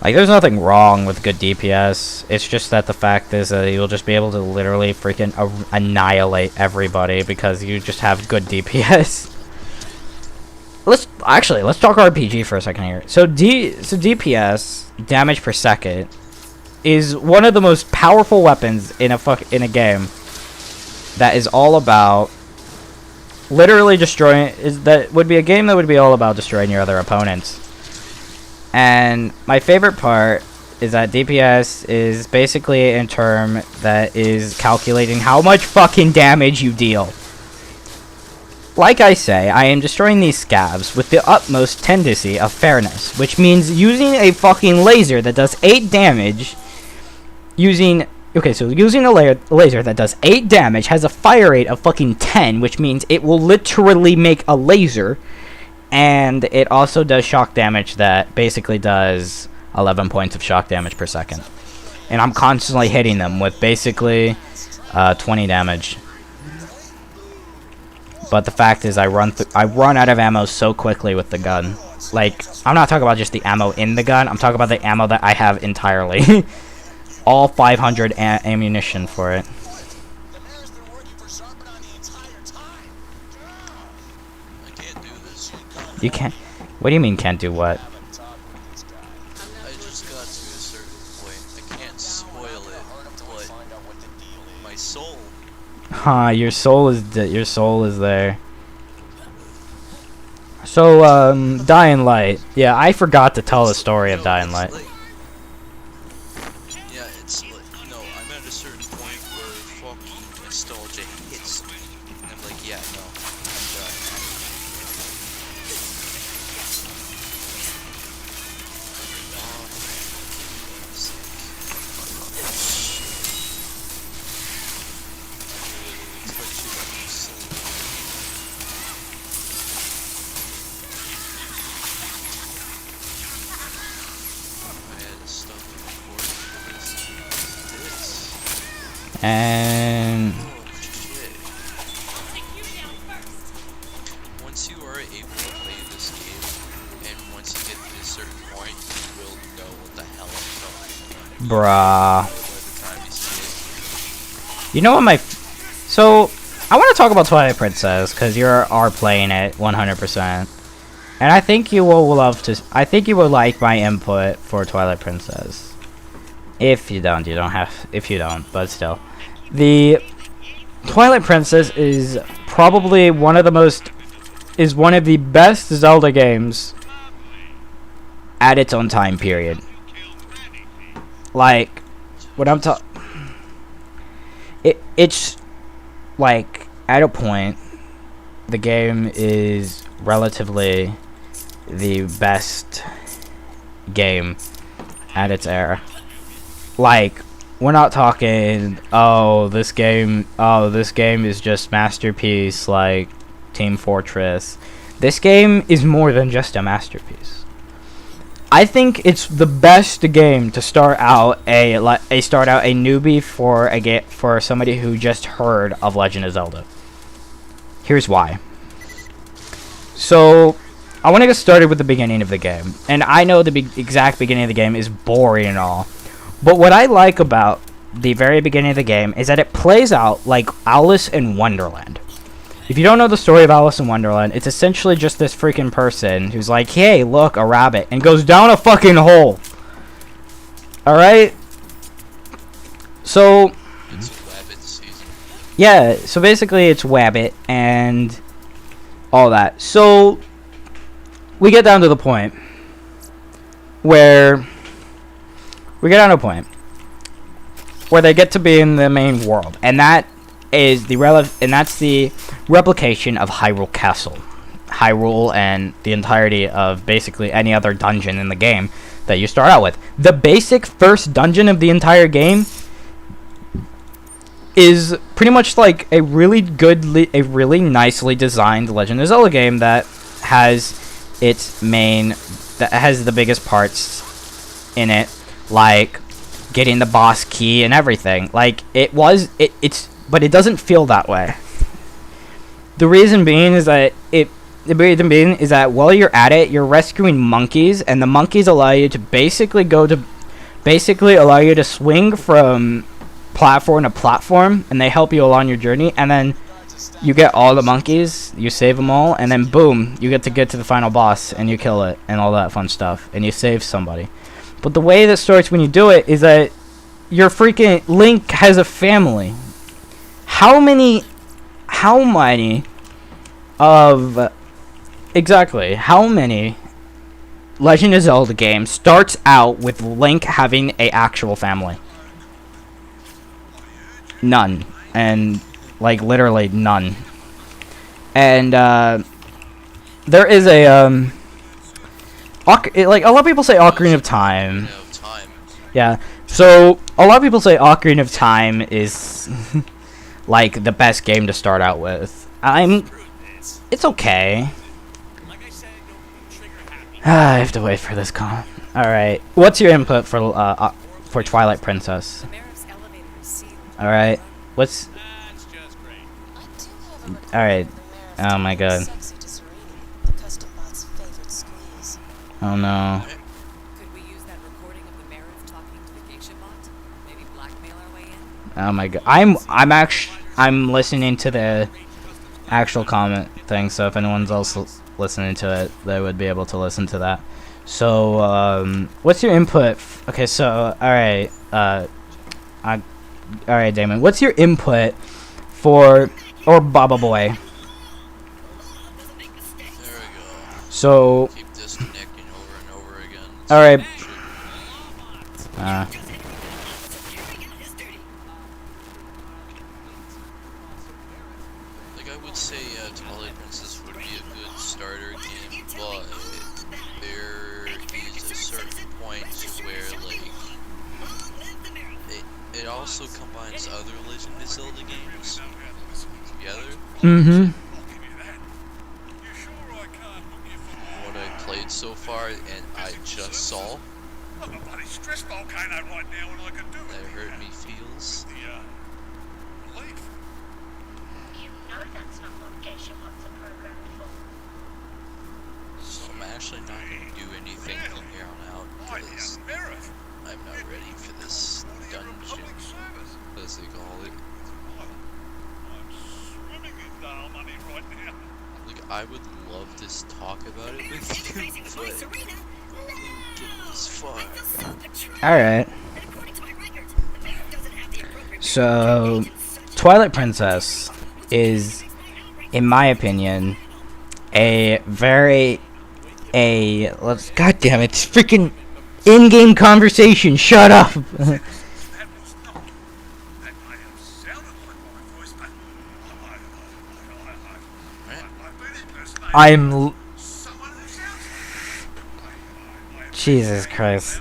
S1: Like, there's nothing wrong with good DPS. It's just that the fact is that you'll just be able to literally freaking annihilate everybody because you just have good DPS. Let's talk RPG for a second here. So DPS, damage per second, is one of the most powerful weapons in a game that is all about literally destroying. That would be a game that would be all about destroying your other opponents. And my favorite part is that DPS is basically a term that is calculating how much fucking damage you deal. Like I say, I am destroying these scavs with the utmost tendency of fairness, which means using a fucking laser that does 8 damage, using a laser that does 8 damage has a fire rate of fucking 10, which means it will literally make a laser. And it also does shock damage that basically does 11 points of shock damage per second. And I'm constantly hitting them with basically 20 damage. But the fact is I run out of ammo so quickly with the gun. Like, I'm not talking about just the ammo in the gun. I'm talking about the ammo that I have entirely. All 500 ammunition for it.
S3: The mayor's been working for Sharpenon the entire time.
S2: I can't do this.
S1: You can't... What do you mean can't do what?
S2: I just got to a certain point. I can't spoil it, but my soul.
S1: Huh, your soul is there. So, Dying Light. Yeah, I forgot to tell the story of Dying Light.
S2: Yeah, it's like, no, I'm at a certain point where fucking nostalgia hits me. And I'm like, yeah, no, I'm done.
S1: And
S2: Once you are able to play this game, and once you get to a certain point, you will know what the hell I'm talking
S1: bruh.
S2: about by the time you see it.
S1: You know what so I want to talk about Twilight Princess because you are playing it 100%, and I think you will I think you will like my input for Twilight Princess. If you don't, but still, the Twilight Princess is probably one of the best Zelda games at its own time period. Like, what I'm talking. It's like at a point the game is relatively the best game at its era. Like, we're not talking this game is just masterpiece like Team Fortress. This game is more than just a masterpiece. I think it's the best game to start out a newbie for somebody who just heard of Legend of Zelda. Here's why. So, I want to get started with the beginning of the game, and I know the exact beginning of the game is boring and all, but what I like about the very beginning of the game is that it plays out like Alice in Wonderland. If you don't know the story of Alice in Wonderland, it's essentially just this freaking person who's like, hey, look, a rabbit, and goes down a fucking hole. Alright? So,
S2: It's a rabbit season.
S1: yeah, so basically it's Wabbit and all that. So, we get down to the point where they get to be in the main world, and that is that's the replication of Hyrule Castle. Hyrule and the entirety of basically any other dungeon in the game that you start out with. The basic first dungeon of the entire game is pretty much like a really nicely designed Legend of Zelda game that has its main that has the biggest parts in it, like getting the boss key and everything. Like it's but it doesn't feel that way. The reason being is that the reason being is that while you're at it, you're rescuing monkeys, and the monkeys allow you to basically allow you to swing from platform to platform, and they help you along your journey. And then you get all the monkeys, you save them all, and then boom, you get to the final boss, and you kill it, and all that fun stuff, and you save somebody. But the way that starts when you do it is that your freaking Link has a family. How many Legend of Zelda games starts out with Link having a actual family? None. And like literally none. And there is a like a lot of people say Ocarina of Time. Yeah. So a lot of people say Ocarina of Time is like the best game to start out with. It's okay. I have to wait for this call. All right. What's your input for Twilight Princess? All right. What's? All right. Oh my God. Oh no. Oh my God. I'm listening to the actual comment thing, so if anyone's else listening to it, they would be able to listen to that. So what's your input? Okay, so all right, Damon, what's your input for Baba Boy?
S2: There we go.
S1: So
S2: Keep disconnecting over and over again.
S1: all right.
S2: Like I would say, Twilight Princess would be a good starter game, but there is a certain point where like it also combines other Legend of Zelda games together.
S1: Mm-hmm.
S2: What I played so far and I just saw,
S4: I'm a bloody stress ball can't right now and I can do
S2: that
S4: it.
S2: hurt me feels.
S4: The relief.
S5: You know that's not what geisha bots are programmed for.
S2: So I'm actually not going to do anything from here on out because I'm not ready for this dungeon, as they call it.
S4: I'm swimming in dial money right now.
S2: Like, I would love to talk about it with you, but I didn't get this far.
S1: All right. So Twilight Princess is, in my opinion, God damn it, it's freaking in-game conversation. Shut up.
S4: That was not. That may have sounded like my voice, but I've been impersonating someone who sounds like
S1: Jesus Christ.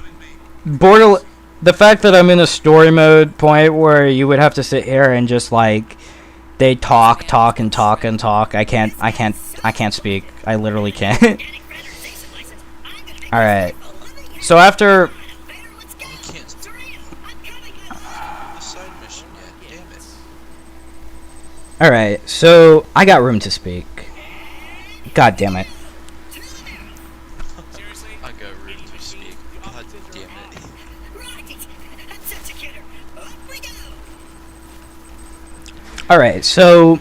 S1: The fact that I'm in a story mode point where you would have to sit here and just like they talk. I can't speak. I literally can't. All right. So after
S2: You can't do the side mission yet, damn it.
S1: all right. So I got room to speak. God damn it.
S2: I got room to speak. God damn it.
S1: All right. So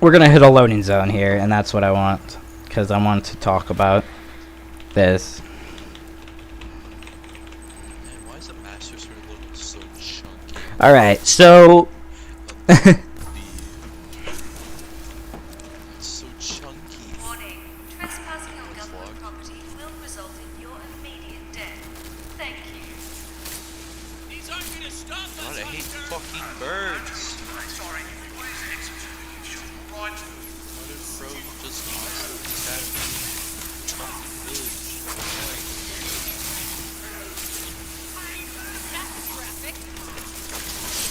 S1: we're gonna hit a loading zone here, and that's what I want because I want to talk about this.
S2: Man, why is the Master Sword looking so chunky?
S1: All right. So
S2: It's so chunky.
S5: Warning. Trespassing on
S2: Fuck.
S5: government property will result in your immediate death. Thank you.
S2: God, I hate fucking birds.
S4: sorry. Please exit.
S2: Why
S4: Right.
S2: did Fro just constantly stabbing me? Fucking village. Annoying.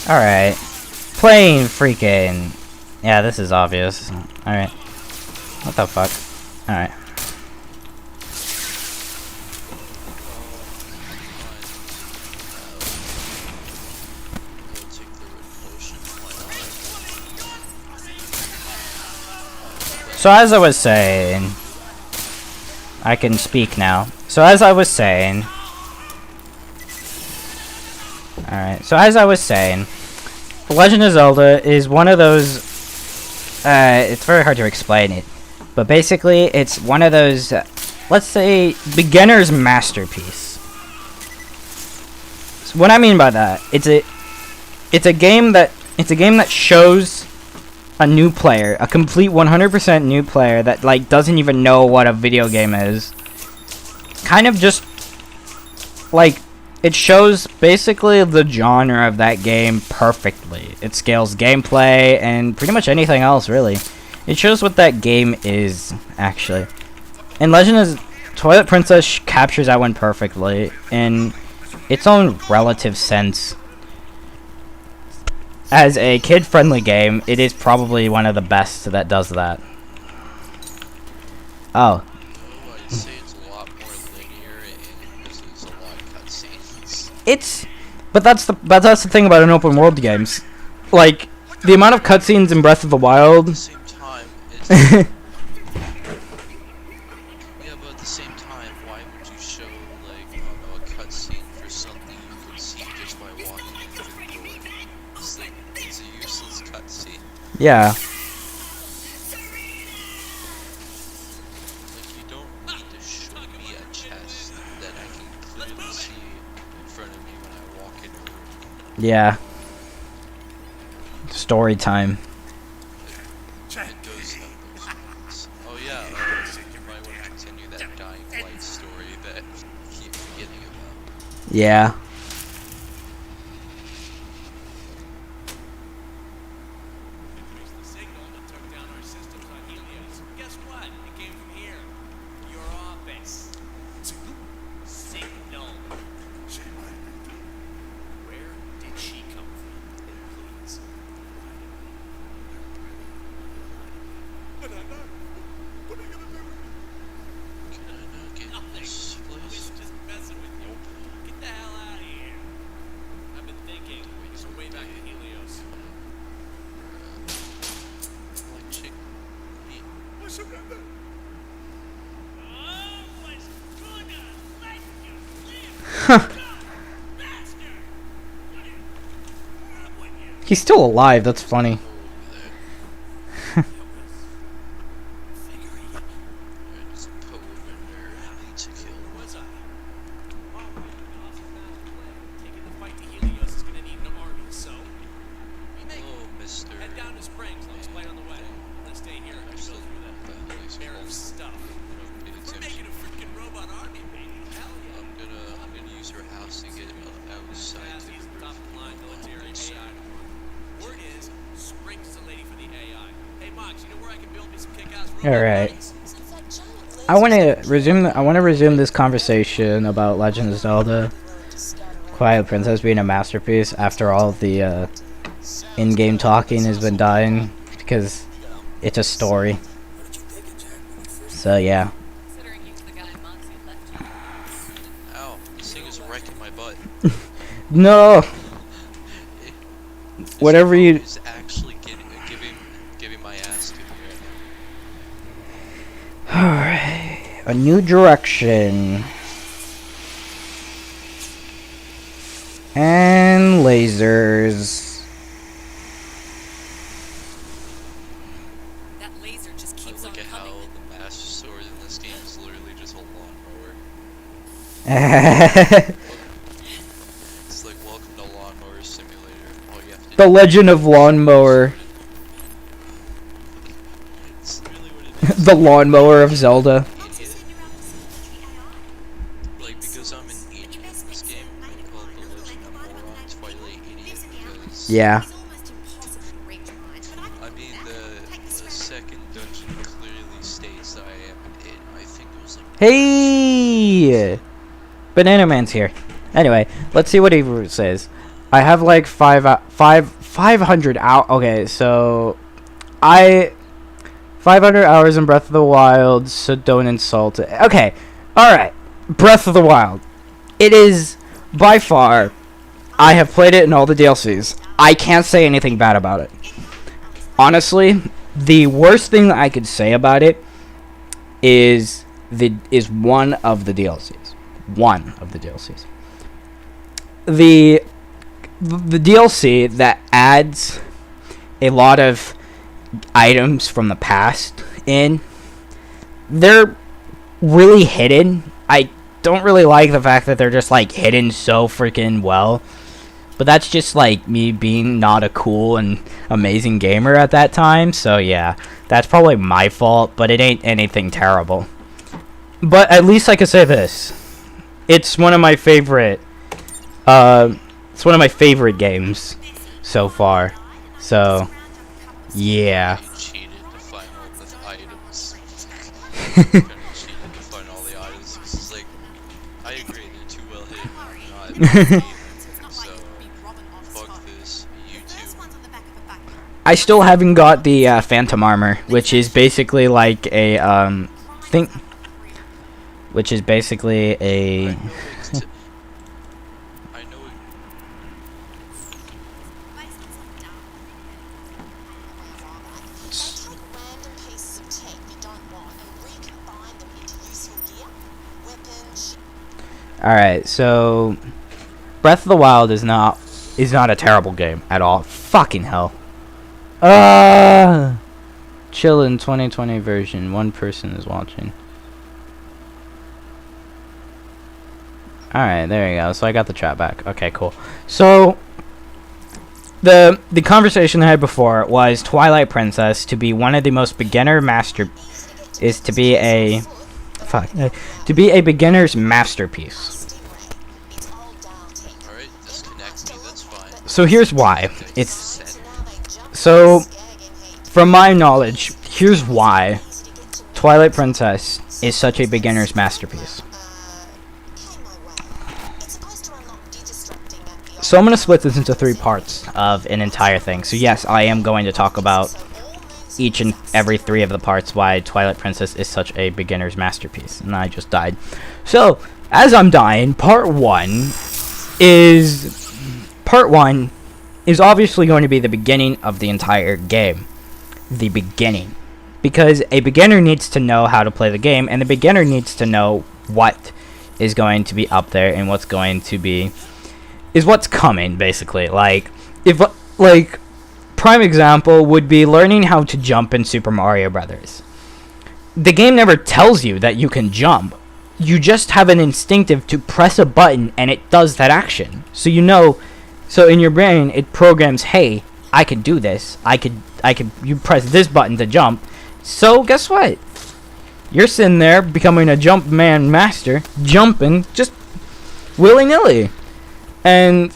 S1: all right. Playing freaking. Yeah, this is obvious. All right. What the fuck? All right. So as I was saying, I can speak now. So as I was saying, alright, so as I was saying, The Legend of Zelda is one of those, it's very hard to explain it, but basically it's one of those, let's say, beginner's masterpiece. So what I mean by that, it's a game that shows a new player, a complete 100% new player that like doesn't even know what a video game is. Kind of just like it shows basically the genre of that game perfectly. It scales gameplay and pretty much anything else really. It shows what that game is actually. And Legend of Twilight Princess captures that one perfectly in its own relative sense. As a kid-friendly game, it is probably one of the best that does that. Oh.
S2: Oh, I'd say it's a lot more linear and this is a lot of cutscenes.
S1: But that's the thing about an open world games. Like, the amount of cutscenes in Breath of the
S2: At
S1: Wild.
S2: the same time, it's yeah, but at the same time, why would you show like I don't know, a cutscene for something you could see just by walking through the door? It's a useless cutscene.
S1: Yeah.
S2: Like you don't need to show me a chest that I can clearly see in front of me when I walk in a room.
S1: Yeah. Story time.
S2: It goes up those ones. Oh yeah, you might want to continue that Dying Light story that you keep forgetting about.
S1: Yeah.
S3: Increased the signal that took down our systems on Helios. Guess what? It came from here. Your office. Signal. Where did she come from? Please. But I know. What are you gonna do?
S2: Can I not get
S3: Nothing.
S2: this
S3: I was
S2: place?
S3: just messing with you. Get the hell out of here. I've been thinking. There's a way back to Helios.
S2: Like chick meat.
S3: I surrender. I was gonna let you live. Bastard! What is wrong with you?
S1: He's still alive, that's funny.
S2: Over there.
S3: Figuring.
S2: There's a poet in there I need to kill.
S3: Where was I? Oh, wait, awesome master plan. Taking the fight to Helios is gonna need an army, so we make
S2: Hello, Mr.
S3: head down to Springs. I'll explain on the way. Let's stay here and
S2: I
S3: go
S2: still
S3: through that
S2: the hell is
S3: narrative
S2: called.
S3: stuff.
S2: I don't pay
S3: We're
S2: attention.
S3: making a freaking robot army, baby. Hell yeah.
S2: I'm gonna use your house to get outside to
S3: He's top line military AI. Word is, Springs is a lady for the AI. Hey, Mox, you know where I can build me some kick-ass robot
S1: Alright.
S3: armies?
S1: I want to resume this conversation about Legend of Zelda Twilight Princess being a masterpiece after all the in-game talking has been dying because it's a story. So yeah.
S6: Considering he's the guy Moxie left you.
S2: Ow, this thing is wrecking my butt.
S1: No.
S2: This
S1: Whatever
S2: phone
S1: you-
S2: is actually giving my ass to me right now.
S1: Alright. A new direction. And lasers.
S6: That laser just
S2: But
S6: keeps on
S2: look at how
S6: coming.
S2: the Master Sword in this game is literally just a lawnmower. It's like welcome to Lawnmower Simulator. All you have to
S1: The
S2: do
S1: Legend of Lawnmower.
S2: It's really what it is.
S1: The lawnmower of Zelda.
S2: Idiot. Like because I'm an idiot in this game, I call it the Legend of Moron Twilight Idiot because
S1: Yeah.
S2: I mean the second dungeon clearly states that I am an idiot. I think it was like
S1: Hey! Banana Man's here. Anyway, let's see what he says. I have like 500 hours. Okay, so 500 hours in Breath of the Wild, so don't insult it. Okay, alright. Breath of the Wild. It is, by far, I have played it in all the DLCs. I can't say anything bad about it. Honestly, The worst thing that I could say about it is one of the DLCs. One of the DLCs. The DLC that adds a lot of items from the past in, they're really hidden. I don't really like the fact that they're just like hidden so freaking well. But that's just like me being not a cool and amazing gamer at that time. So yeah, that's probably my fault, but it ain't anything terrible. But at least I could say this. It's one of my favorite games so far. So yeah.
S2: You cheated to find all the items. You kinda cheated to find all the items. It's like, I agree, they're too well hidden. So, fuck this, YouTube.
S1: I still haven't got the Phantom Armor, which is basically like a thing. Which is basically a.
S2: I know it.
S5: Take random pieces of tech you don't want and recombine them into useful gear, weapons.
S1: All right, so Breath of the Wild is not a terrible game at all. Fucking hell. Chillin' 2020 version. One person is watching. Alright, there you go. So I got the chat back. Okay, cool. So the conversation I had before was Twilight Princess to be one of the most beginner master is to be a beginner's masterpiece.
S2: Alright, disconnect me, that's fine.
S1: So here's why. It's
S2: Send.
S1: so from my knowledge, here's why Twilight Princess is such a beginner's masterpiece. So I'm going to split this into 3 parts of an entire thing. So yes, I am going to talk about each and every 3 of the parts why Twilight Princess is such a beginner's masterpiece. And I just died. So, as I'm dying, part 1 is obviously going to be the beginning of the entire game. The beginning. Because a beginner needs to know how to play the game, and the beginner needs to know what is going to be up there and what's going to be is what's coming, basically. Like prime example would be learning how to jump in Super Mario Brothers. The game never tells you that you can jump. You just have an instinctive to press a button and it does that action. So you know, so in your brain it programs, hey, I could do this. You press this button to jump. So guess what? You're sitting there becoming a jump man master, jumping just willy-nilly. And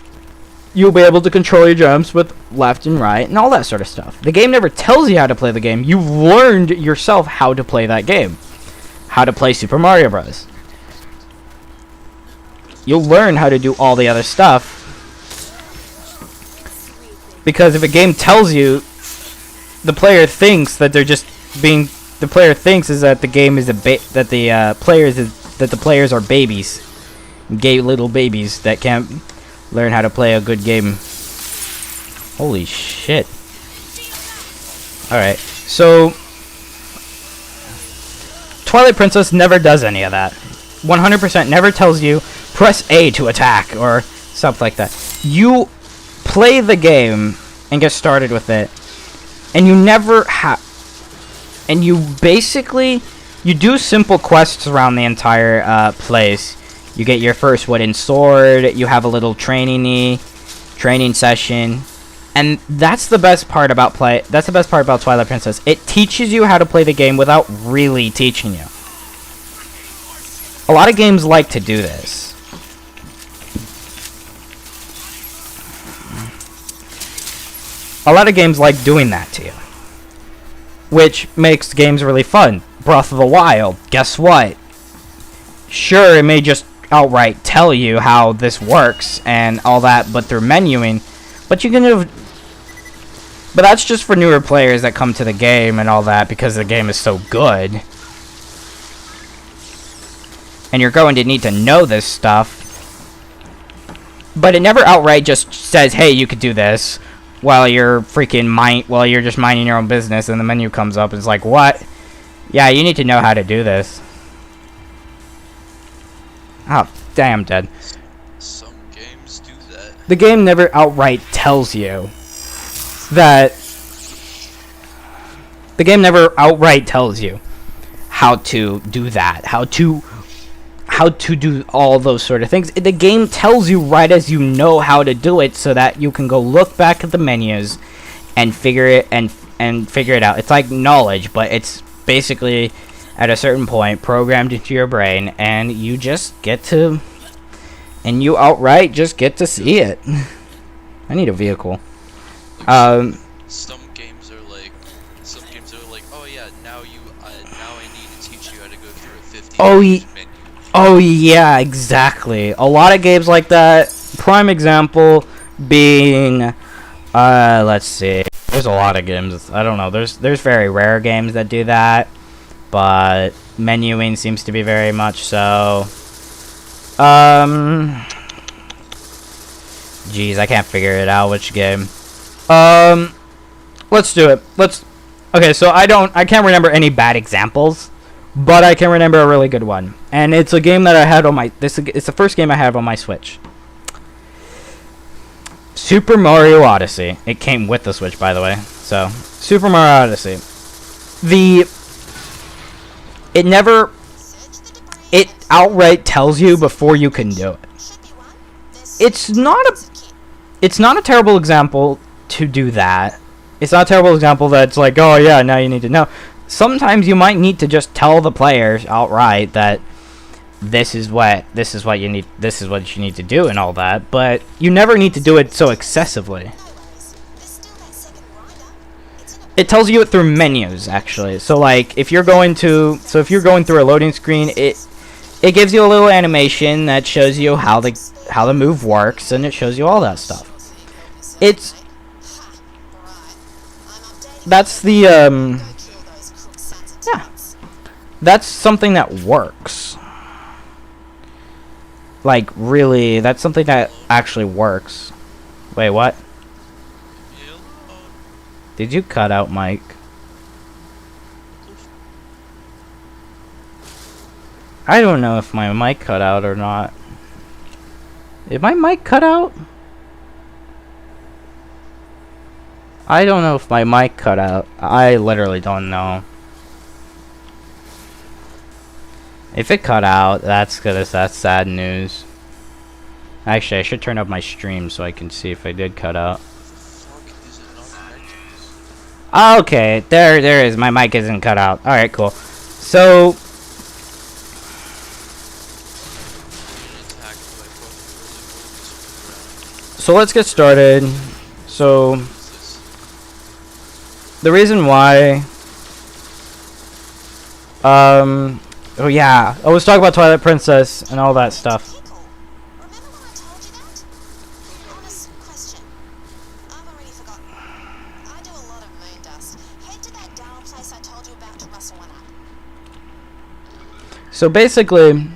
S1: you'll be able to control your jumps with left and right and all that sort of stuff. The game never tells you how to play the game. You've learned yourself how to play that game. How to play Super Mario Bros. You'll learn how to do all the other stuff. Because if a game tells you, the player thinks that they're just being... The player thinks is that the game is that the players are babies. Gay little babies that can't learn how to play a good game. Holy shit. Alright, so Twilight Princess never does any of that. 100% never tells you press A to attack or stuff like that. You play the game and get started with it, and you never and you basically you do simple quests around the entire place. You get your first wooden sword, you have a little training session, and that's the best part about Twilight Princess. It teaches you how to play the game without really teaching you. A lot of games like to do this. A lot of games like doing that to you, which makes games really fun. Breath of the Wild, guess what? Sure, it may just outright tell you how this works and all that, but through menuing, but that's just for newer players that come to the game and all that because the game is so good. And you're going to need to know this stuff. But it never outright just says, hey, you could do this. while you're while you're just minding your own business, and the menu comes up and it's like, what? Yeah, you need to know how to do this. Oh, damn, dead.
S2: Some games do that.
S1: The game never outright tells you that. The game never outright tells you how to do that, how to do all those sort of things. The game tells you right as you know how to do it, so that you can go look back at the menus and figure it figure it out. It's like knowledge, but it's basically at a certain point programmed into your brain, and you just get to, and you outright just get to see it. I need a vehicle.
S2: Some games are like, oh yeah, now I need to teach you how to go through a 50 menu.
S1: Oh yeah, exactly. A lot of games like that. Prime example being, let's see. There's a lot of games. I don't know. There's very rare games that do that, but menuing seems to be very much so. Geez, I can't figure it out which game. Let's do it. Okay, so I can't remember any bad examples, but I can remember a really good one. And it's a game that I had on my it's the first game I have on my Switch. Super Mario Odyssey. It came with the Switch, by the way. So, Super Mario Odyssey. It outright tells you before you can do it. It's not a terrible example to do that. It's not a terrible example that's like, oh yeah, now you need to know. Sometimes you might need to just tell the players outright that this is what you need to do and all that, but you never need to do it so excessively. It tells you it through menus, actually. So like if you're going through a loading screen, it gives you a little animation that shows you how the move works, and it shows you all that stuff. That's something that works. Like, really, that's something that actually works. Wait, what? Did you cut out, Mike? I don't know if my mic cut out or not. Did my mic cut out? I don't know if my mic cut out. I literally don't know. If it cut out, that's sad news. Actually, I should turn up my stream so I can see if I did cut out. Okay, there is. My mic isn't cut out. Alright, cool. So let's get started. So the reason why oh yeah, I was talking about Twilight Princess and all that stuff.
S5: Remember when I told you that? Honest question. I've already forgotten. I do a lot of moon dust. Head to that down place I told you about to rustle one up.
S1: So basically,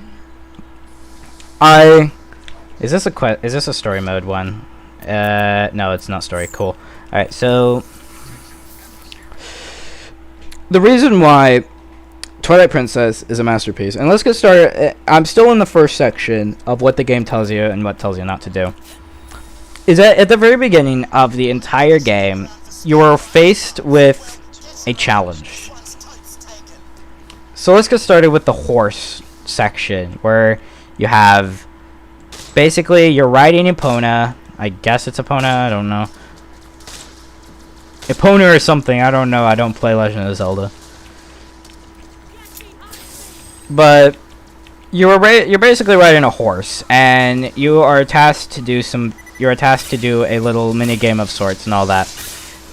S1: is this a story mode one? No, it's not story. Cool. All right, so the reason why Twilight Princess is a masterpiece, and let's get started. I'm still in the first section of what the game tells you and what tells you not to do. Is that at the very beginning of the entire game, you are faced with a challenge. So let's get started with the horse section, where you have basically you're riding Epona. I guess it's Epona. I don't know. Epona or something. I don't know. I don't play Legend of Zelda. But you're basically riding a horse, and you are tasked to do a little mini game of sorts and all that.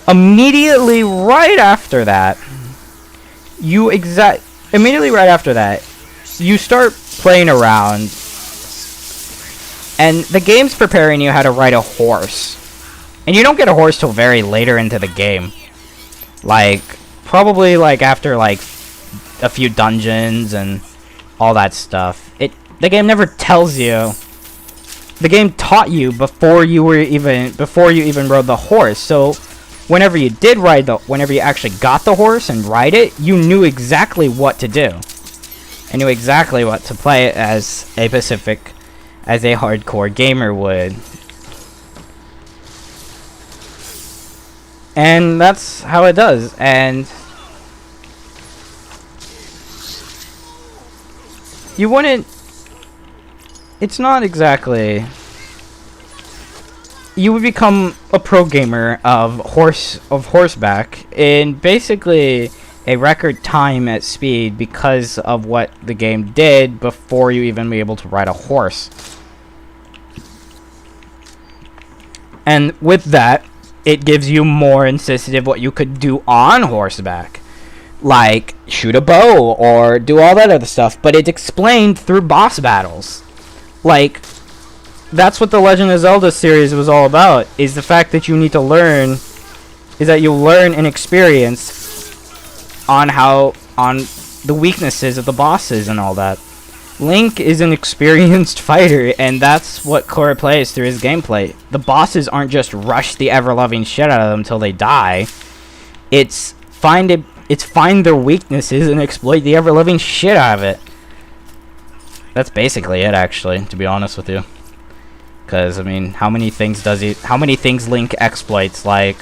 S1: Immediately right after that, you start playing around, and the game's preparing you how to ride a horse. And you don't get a horse till very later into the game. Like, probably like after like a few dungeons and all that stuff. The game never tells you the game taught you before you even rode the horse. So whenever you whenever you actually got the horse and ride it, you knew exactly what to do. And knew exactly what to play as a hardcore gamer would. And that's how it does. And you wouldn't, it's not exactly, you would become a pro gamer of horseback in basically a record time at speed because of what the game did before you even be able to ride a horse. And with that, it gives you more incentive of what you could do on horseback, like shoot a bow or do all that other stuff, but it's explained through boss battles. Like, that's what the Legend of Zelda series was all about, is the fact that you need to learn, is that you learn and experience on the weaknesses of the bosses and all that. Link is an experienced fighter, and that's what Korra plays through his gameplay. The bosses aren't just rush the ever-loving shit out of them until they die. It's find their weaknesses and exploit the ever-loving shit out of it. That's basically it, actually, to be honest with you. Because, I mean, how many things Link exploits? Like,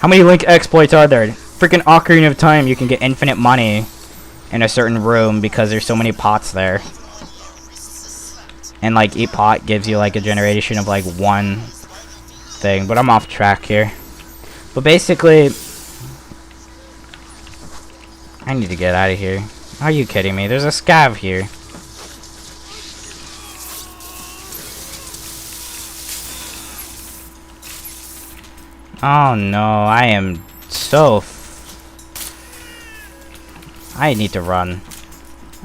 S1: how many Link exploits are there? Freaking Ocarina of Time, you can get infinite money in a certain room because there's so many pots there. And, like, each pot gives you, like, a generation of, like, one thing. But I'm off track here. But basically, I need to get out of here. Are you kidding me? There's a scav here. Oh no, I am so I need to run.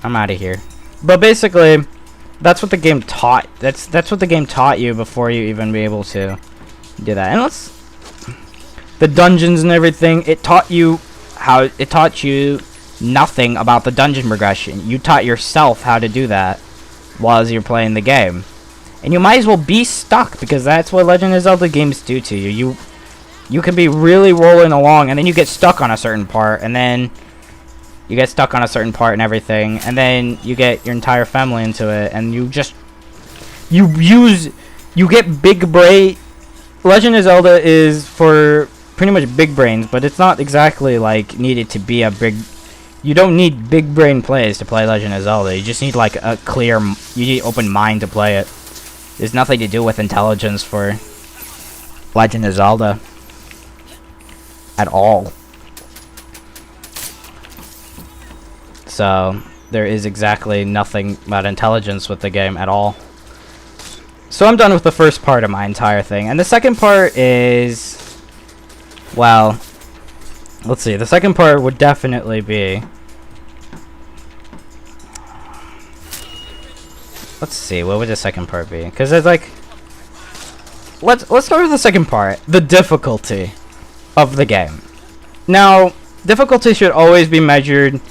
S1: I'm out of here. But basically, that's what the game taught. That's what the game taught you before you even be able to do that. And the dungeons and everything, it taught you nothing about the dungeon progression. You taught yourself how to do that while you're playing the game. And you might as well be stuck, because that's what Legend of Zelda games do to you. You can be really rolling along, and then you get stuck on a certain part, and then you get stuck on a certain part and everything, and then you get your entire family into it, and you get big brain. Legend of Zelda is for pretty much big brains, but it's not exactly like needed to be a big. You don't need big brain plays to play Legend of Zelda. You just need like you need open mind to play it. There's nothing to do with intelligence for Legend of Zelda at all. So there is exactly nothing about intelligence with the game at all. So I'm done with the first part of my entire thing. And the second part is, well, let's see. The second part would definitely be, let's see, what would the second part be? Because it's like, let's start with the second part, the difficulty of the game. Now, difficulty should always be measured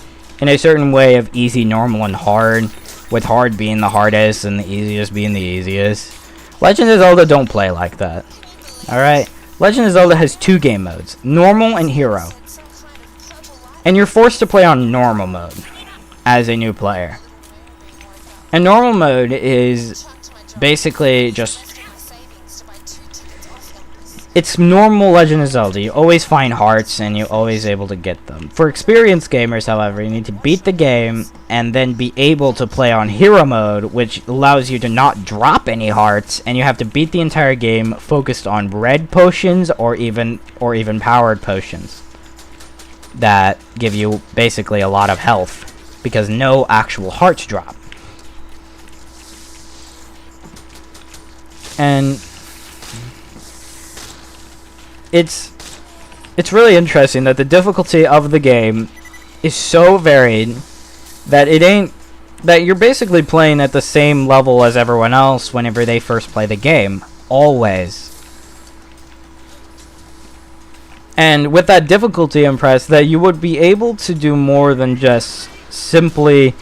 S1: in a certain way of easy, normal, and hard, with hard being the hardest and the easiest being the easiest. Legend of Zelda don't play like that. Alright? Legend of Zelda has two game modes, normal and hero. And you're forced to play on normal mode as a new player. And normal mode is basically just, it's normal Legend of Zelda. You always find hearts and you're always able to get them. For experienced gamers, however, you need to beat the game and then be able to play on hero mode, which allows you to not drop any hearts, and you have to beat the entire game focused on red potions or even powered potions that give you basically a lot of health, because no actual hearts drop. And it's really interesting that the difficulty of the game is so varied that you're basically playing at the same level as everyone else whenever they first play the game, always. And with that difficulty, I'm impressed that you would be able to do more than just simply,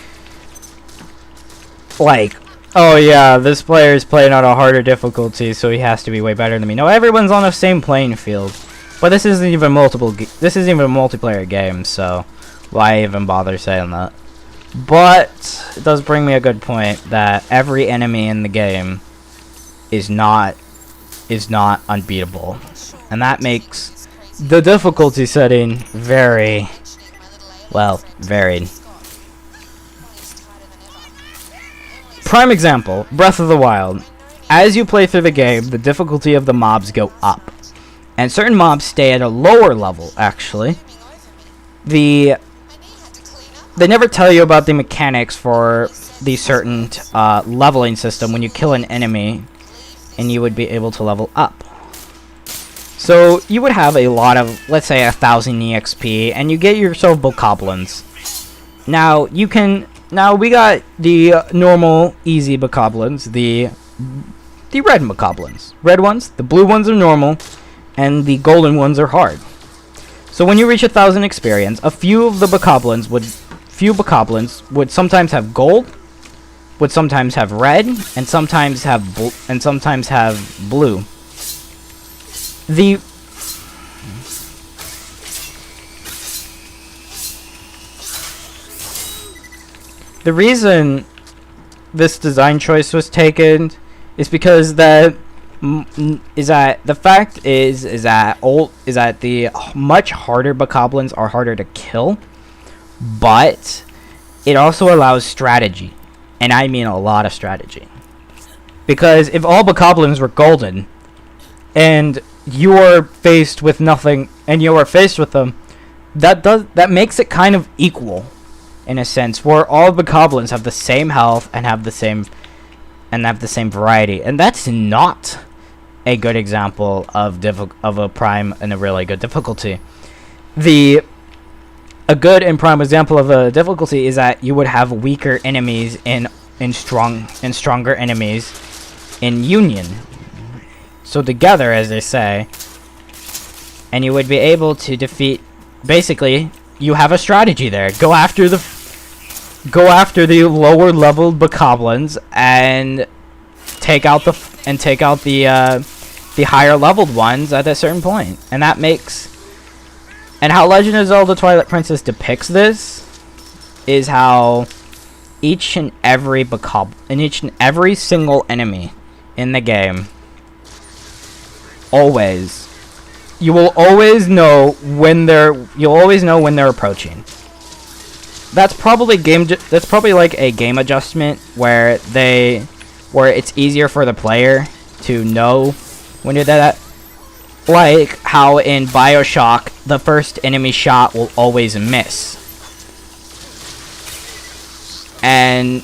S1: like, oh yeah, this player is playing on a harder difficulty, so he has to be way better than me. No, everyone's on the same playing field. But this isn't even this isn't even a multiplayer game, so why even bother saying that? But it does bring me a good point that every enemy in the game is not unbeatable, and that makes the difficulty setting very, well, varied. Prime example, Breath of the Wild. As you play through the game, the difficulty of the mobs go up, and certain mobs stay at a lower level. Actually, they never tell you about the mechanics for the certain leveling system when you kill an enemy, and you would be able to level up. So you would have a lot of, let's say, 1,000 EXP, and you get yourself bokoblins. Now you can. Now we got the normal, easy bokoblins, the red bokoblins. Red ones, the blue ones are normal, and the golden ones are hard. So when you reach 1,000 experience, a few bokoblins would sometimes have gold, would sometimes have red, and sometimes have blue. The reason this design choice was taken is because the much harder bokoblins are harder to kill, but it also allows strategy, and I mean a lot of strategy. Because if all bokoblins were golden, and you are faced with nothing, and you are faced with them, that makes it kind of equal. In a sense, where all bokoblins have the same health and have the same variety, and that's not a good example of a prime and a really good difficulty. A good and prime example of a difficulty is that you would have weaker enemies and stronger enemies in union. So together, as they say, and you would be able to defeat. Basically, you have a strategy there. Go after the lower leveled bokoblins and take out the higher leveled ones at a certain point. And that makes, and how Legend of Zelda Twilight Princess depicts this is how each and every single enemy in the game, you will always know when they're approaching. That's probably like a game adjustment where it's easier for the player to know when you're that. Like how in BioShock, the first enemy shot will always miss. And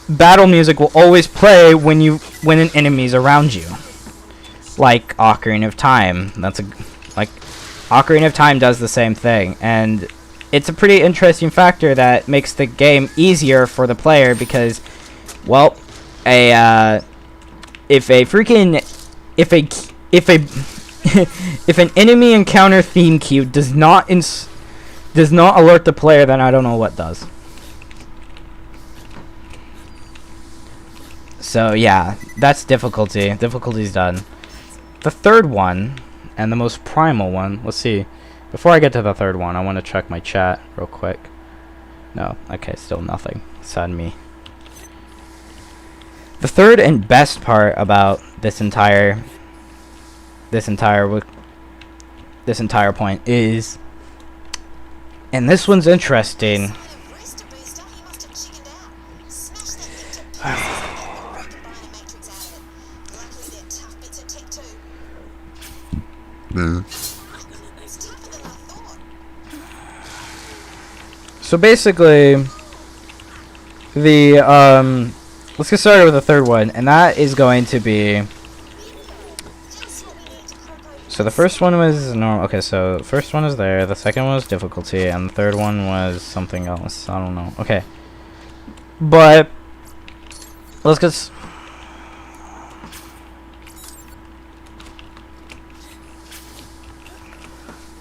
S1: battle music will always play when an enemy's around you. Like Ocarina of Time. Ocarina of Time does the same thing, and it's a pretty interesting factor that makes the game easier for the player because, well, if an enemy encounter theme cue does not alert the player, then I don't know what does. So yeah, that's difficulty. Difficulty's done. The third one, and the most primal one, let's see. Before I get to the third one, I want to check my chat real quick. No, okay, still nothing. Sad me. The third and best part about this entire point is, and this one's interesting. So basically, let's get started with the third one, and that is going to be. So the first one was normal. Okay, so the first one is there. The second one was difficulty, and the third one was something else. I don't know. Okay, but let's get.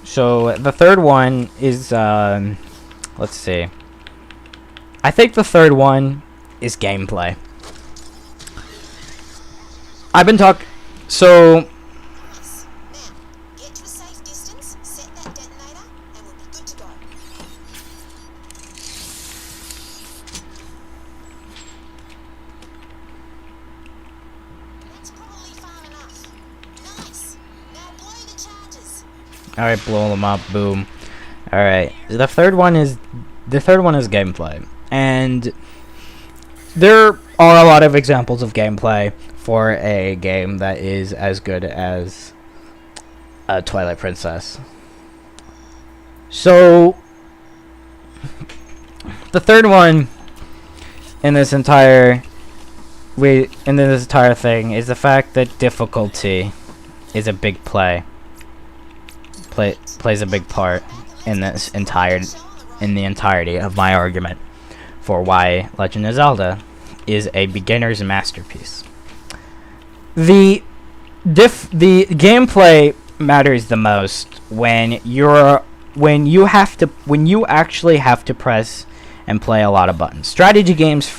S1: So the third one is let's see. I think the third one is gameplay. I've been so
S5: Yes. Now, get to a safe distance, set that detonator, and we'll be good to go. That's probably far enough. Nice. Now blow the charges.
S1: all right, blow them up, boom. All right, the third one is gameplay, and there are a lot of examples of gameplay for a game that is as good as Twilight Princess. So the third one in this entire thing is the fact that difficulty is a big plays a big part in the entirety of my argument for why Legend of Zelda is a beginner's masterpiece. The gameplay matters the most when you actually have to press and play a lot of buttons. Strategy games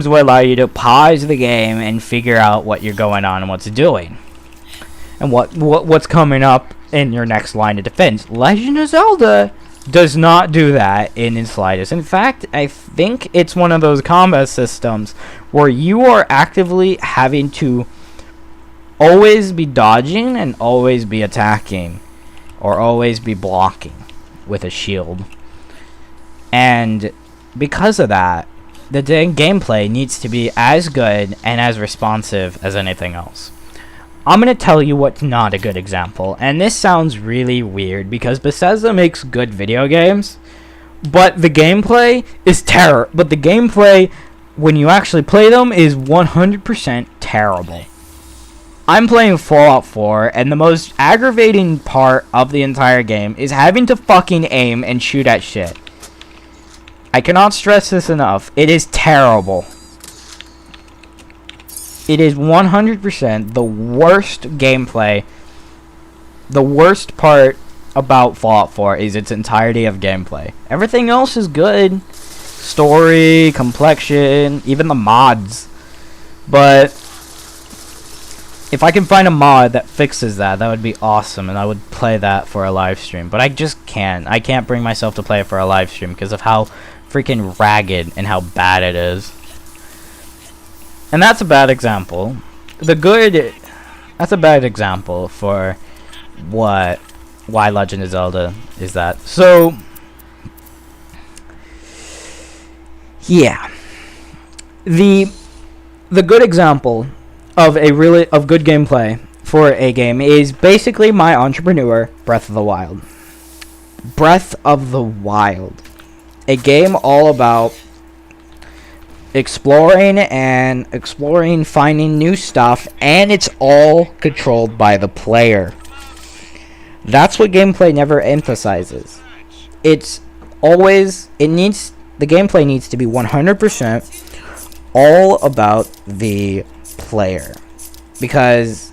S1: will allow you to pause the game and figure out what you're going on and what's doing, and what's coming up in your next line of defense. Legend of Zelda does not do that in the slightest. In fact, I think it's one of those combat systems where you are actively having to always be dodging and always be attacking, or always be blocking with a shield. And because of that, the gameplay needs to be as good and as responsive as anything else. I'm going to tell you what's not a good example, and this sounds really weird because Bethesda makes good video games, but the gameplay is but the gameplay, when you actually play them, is 100% terrible. I'm playing Fallout 4, and the most aggravating part of the entire game is having to fucking aim and shoot at shit. I cannot stress this enough. It is terrible. It is 100% the worst gameplay. The worst part about Fallout 4 is its entirety of gameplay. Everything else is good. Story, complexion, even the mods. But if I can find a mod that fixes that, that would be awesome, and I would play that for a live stream. But I just can't. I can't bring myself to play it for a live stream because of how freaking ragged and how bad it is. And that's a bad example. That's a bad example for why Legend of Zelda is that. So, yeah. The good example of good gameplay for a game is basically My Entrepreneur, Breath of the Wild. Breath of the Wild. A game all about exploring, finding new stuff, and it's all controlled by the player. That's what gameplay never emphasizes. The gameplay needs to be 100% all about the player. Because,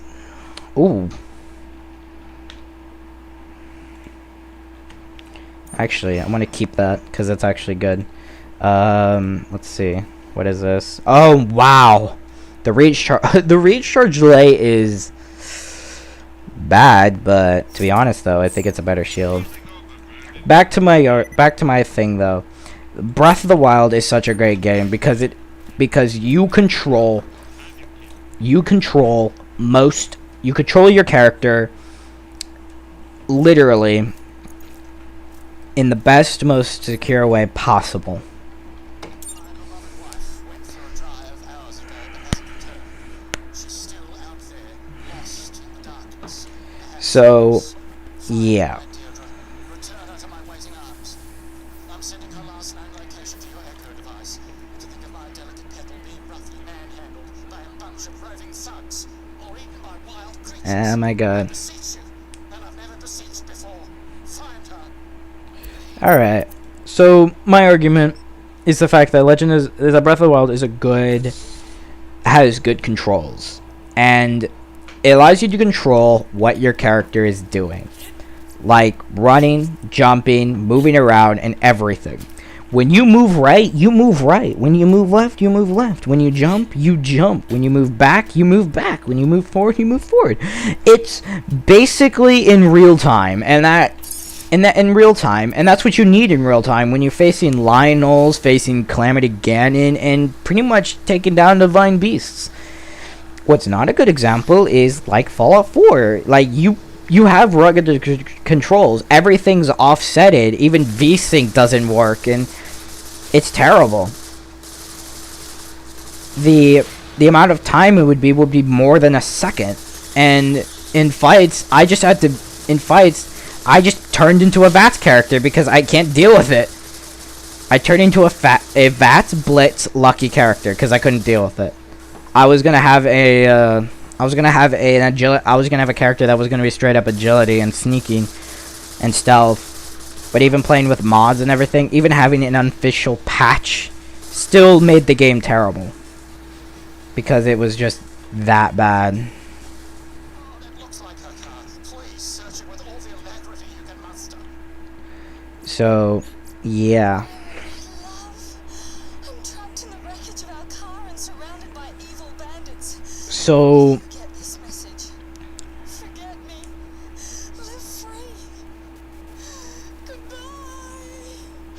S1: actually, I want to keep that because it's actually good. Let's see. What is this? Oh, wow. The recharge delay is bad, but to be honest though, I think it's a better shield. Back to my thing though. Breath of the Wild is such a great game because you control your character literally in the best, most secure way possible. So, yeah. Oh my god. Alright. So, my argument is the fact that Breath of the Wild has good controls. And it allows you to control what your character is doing. Like running, jumping, moving around, and everything. When you move right, you move right. When you move left, you move left. When you jump, you jump. When you move back, you move back. When you move forward, you move forward. It's basically in real time, and in real time, and that's what you need in real time when you're facing Lionels, facing Calamity Ganon, and pretty much taking down divine beasts. What's not a good example is like Fallout 4. Like you have rugged controls. Everything's offsetted. Even VSync doesn't work, and it's terrible. The amount of time it would be more than a second. And in fights, I just turned into a VATS character because I can't deal with it. I turned into a VATS Blitz Lucky character because I couldn't deal with it. I was gonna have a character that was gonna be straight up agility and sneaking and stealth, but even playing with mods and everything, even having an unofficial patch, still made the game terrible because it was just that bad.
S7: It looks like her car. Please search it with all the alacrity you can muster.
S1: So, yeah.
S5: Love, I'm trapped in the wreckage of our car and surrounded by evil bandits.
S1: So
S5: Forget this message. Forget me. Live free. Goodbye.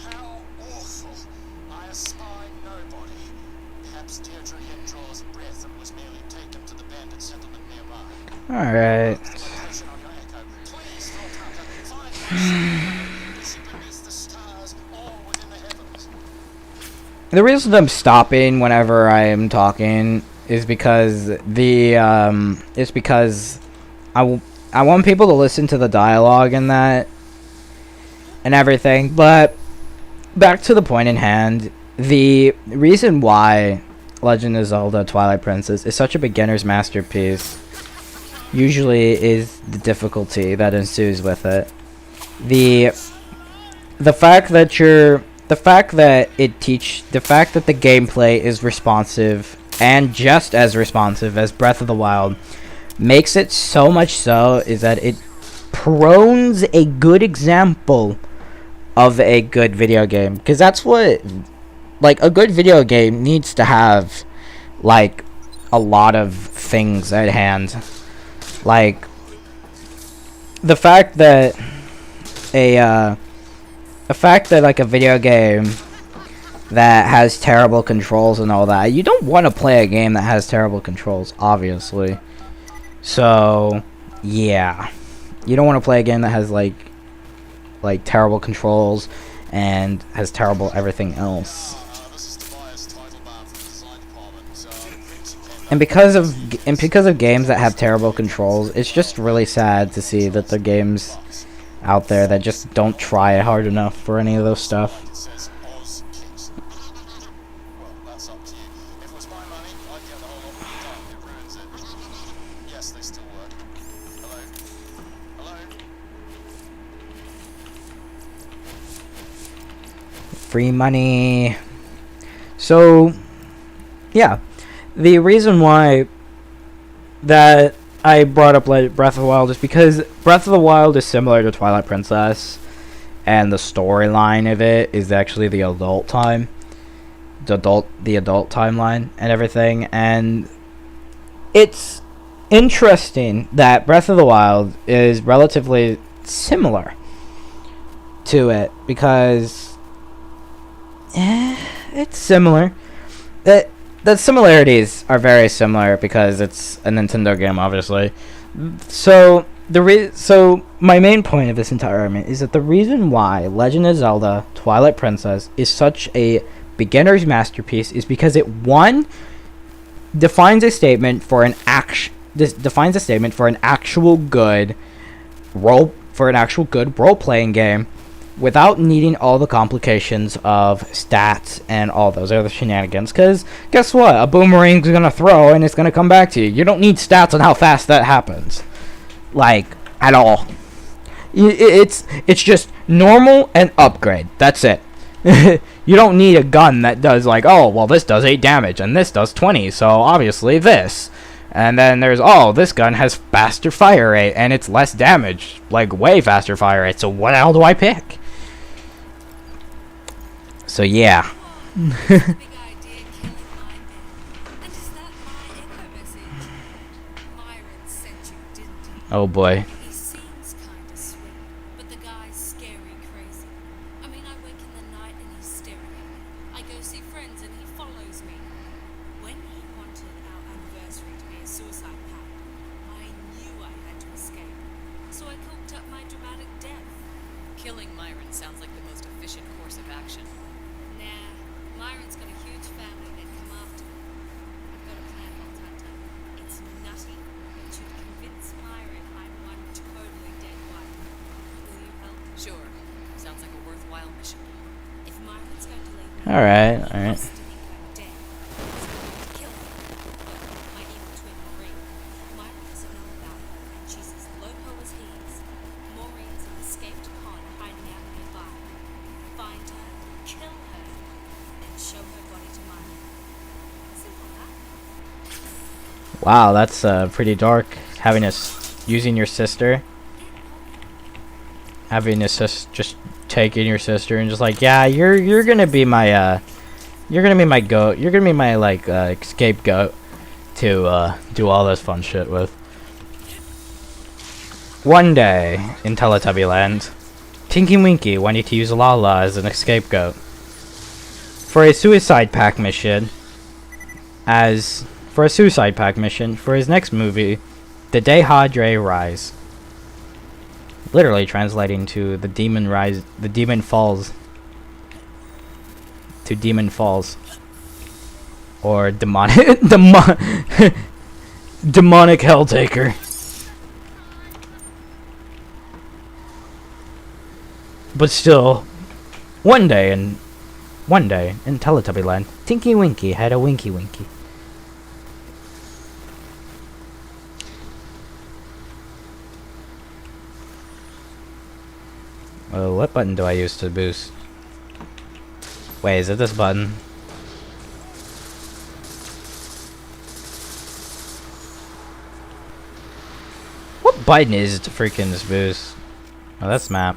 S7: How awful. I espy nobody. Perhaps Deirdre Yen draws breath and was merely taken to the bandit settlement nearby.
S1: alright.
S7: The location on your echo. Please, Frog Hunter, find me. Is she beneath the stars or within the heavens?
S1: The reason I'm stopping whenever I am talking is because I want people to listen to the dialogue and that and everything. But back to the point in hand, the reason why Legend of Zelda Twilight Princess is such a beginner's masterpiece usually is the difficulty that ensues with it. The fact that the gameplay is responsive and just as responsive as Breath of the Wild makes it so much so is that it prones a good example of a good video game, because that's what like a good video game needs to have, like a lot of things at hand. Like the fact that like a video game that has terrible controls and all that, you don't want to play a game that has terrible controls, obviously. So yeah, you don't want to play a game that has like terrible controls and has terrible everything else.
S7: This is Tobias Teitelbaum from the design department. Vincent came
S1: And because of games that have terrible controls, it's just really sad to see that the games out there that just don't try hard enough for any of those stuff.
S7: It says Oz Kicks. Well, that's up to you. If it was my money, I'd get the whole lot redone. It ruins it. Yes, they still work. Hello? Hello?
S1: Free money. So, yeah. The reason why that I brought up Breath of the Wild is because Breath of the Wild is similar to Twilight Princess, and the storyline of it is actually the adult timeline and everything, and it's interesting that Breath of the Wild is relatively similar to it because it's similar. The similarities are very similar because it's a Nintendo game, obviously. So my main point of this entire argument is that the reason why Legend of Zelda Twilight Princess is such a beginner's masterpiece is because it, one, defines a statement for an actual good role-playing game without needing all the complications of stats and all those other shenanigans. Because guess what? A boomerang's gonna throw and it's gonna come back to you. You don't need stats on how fast that happens, like, at all. It's just normal and upgrade. That's it. You don't need a gun that does like, oh, well, this does 8 damage and this does 20, so obviously this. And then there's, oh, this gun has faster fire rate and it's less damage, like way faster fire rate, so what the hell do I pick? So yeah.
S6: Big idea killing my men. And is that my echo message? Myron sent you, didn't he?
S1: Oh boy.
S6: He seems kinda sweet, but the guy's scary crazy. I mean, I wake in the night and he's staring at me. I go see friends and he follows me. When he wanted our anniversary to be a suicide pact, I knew I had to escape. So I cooked up my dramatic death. Killing Myron sounds like the most efficient course of action. Nah, Myron's got a huge family that'd come after me. I've got a plan, Altanta. It's nutty, but you'd convince Myron I'm one totally dead wife. Will you help? Sure. Sounds like a worthwhile mission. If Myron's going to leave me,
S1: Alright,
S6: he
S1: alright.
S6: has to think I'm dead. So I'm going to kill him. My evil twin, Maureen. Myron doesn't know about her, and she's as loco as he is. Maureen's an escaped con hiding out nearby. Find her, kill her, then show her body to Myron. Simple, huh?
S1: Wow, that's pretty dark. Having using your sister. Having a just taking your sister and just like, yeah, you're gonna be my you're gonna be my goat. You're gonna be my like scapegoat to do all this fun shit with. One day in Teletubby Land, Tinky Winky wanted to use Lala as an scapegoat for a suicide pact mission. For his next movie, The Day Hadre Rise. Literally translating to the Demon Falls. To Demon Falls. Or demonic demonic Helltaker. But still, one day in Teletubby Land, Tinky Winky had a Winky Winky. Oh, what button do I use to boost? Wait, is it this button? What button is it to freaking this boost? Oh, that's map.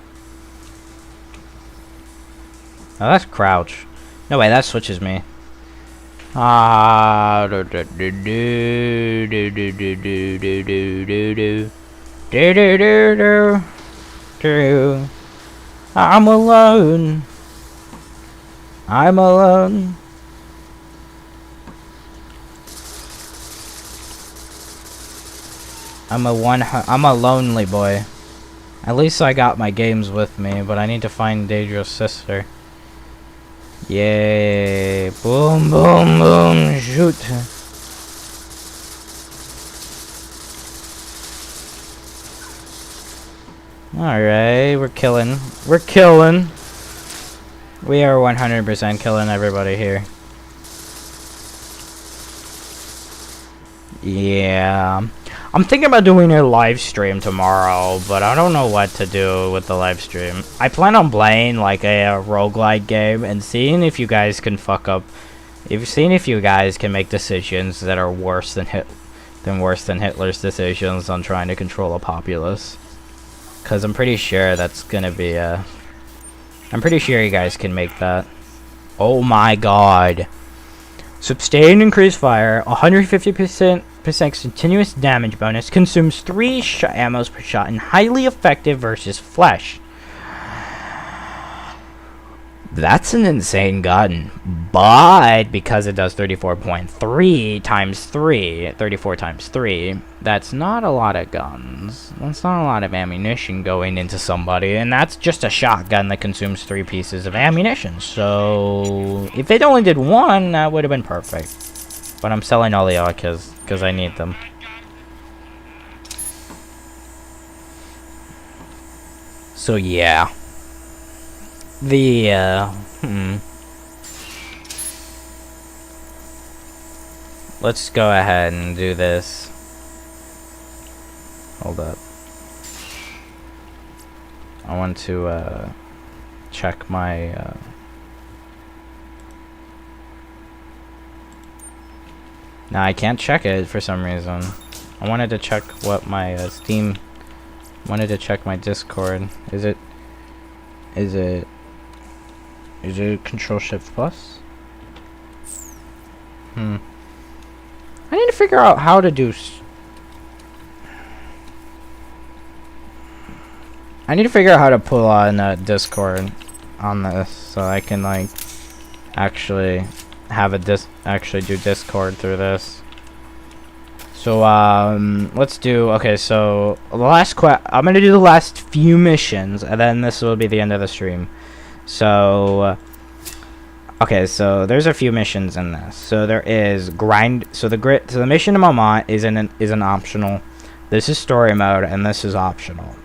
S1: Oh, that's crouch. No way, that switches me. Ah, do do do do do do do do do do do do do do do. I'm alone. I'm alone. I'm a lonely boy. At least I got my games with me, but I need to find Daedra's sister. Yay. Boom, boom, boom, shoot. Alright, we're killing. We're killing. We are 100% killing everybody here. Yeah. I'm thinking about doing a live stream tomorrow, but I don't know what to do with the live stream. I plan on playing like a roguelike game and seeing if you guys can fuck up. Seeing if you guys can make decisions that are worse than Hitler's decisions on trying to control a populace. Cause I'm pretty sure that's gonna be I'm pretty sure you guys can make that. Oh my god. Sustained increased fire, 150% continuous damage bonus, consumes 3 ammos per shot, and highly effective versus flesh. That's an insane gun, but because it does 34.3 times 3, 34 times 3, that's not a lot of guns. That's not a lot of ammunition going into somebody, and that's just a shotgun that consumes 3 pieces of ammunition. So if it only did 1, that would have been perfect. But I'm selling all the ARCs because I need them. So yeah. Let's go ahead and do this. Hold up. I want to check my Nah, I can't check it for some reason. I wanted to check what my Steam. Wanted to check my Discord. Is it Is it Control Shift Plus? I need to figure out how to do. I need to figure out how to pull on Discord on this so I can like actually have a actually do Discord through this. So let's do. Okay, so the last I'm gonna do the last few missions, and then this will be the end of the stream. So okay, so there's a few missions in this. So there is grind. So the mission in Momont is an optional. This is story mode, and this is optional.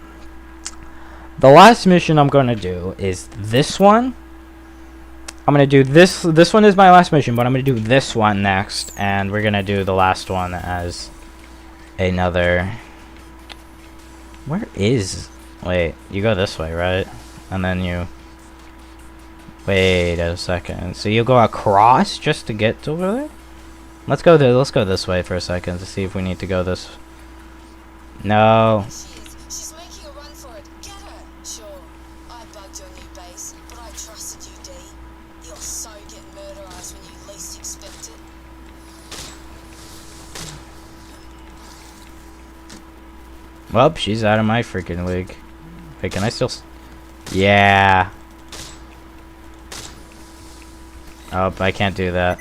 S1: The last mission I'm gonna do is this one. I'm gonna do this. This one is my last mission, but I'm gonna do this one next, and we're gonna do the last one as another. Where is? Wait, you go this way, right? And then you. Wait a second. So you go across just to get over there? Let's go there. Let's go this way for a second to see if we need to go this. No.
S5: She's making a run for it. Get her. Sure, I bugged your new base, but I trusted you, D. You'll so get murderized when you least expect it.
S1: Well, she's out of my freaking league. Wait, can I still? Yeah. Oh, I can't do that.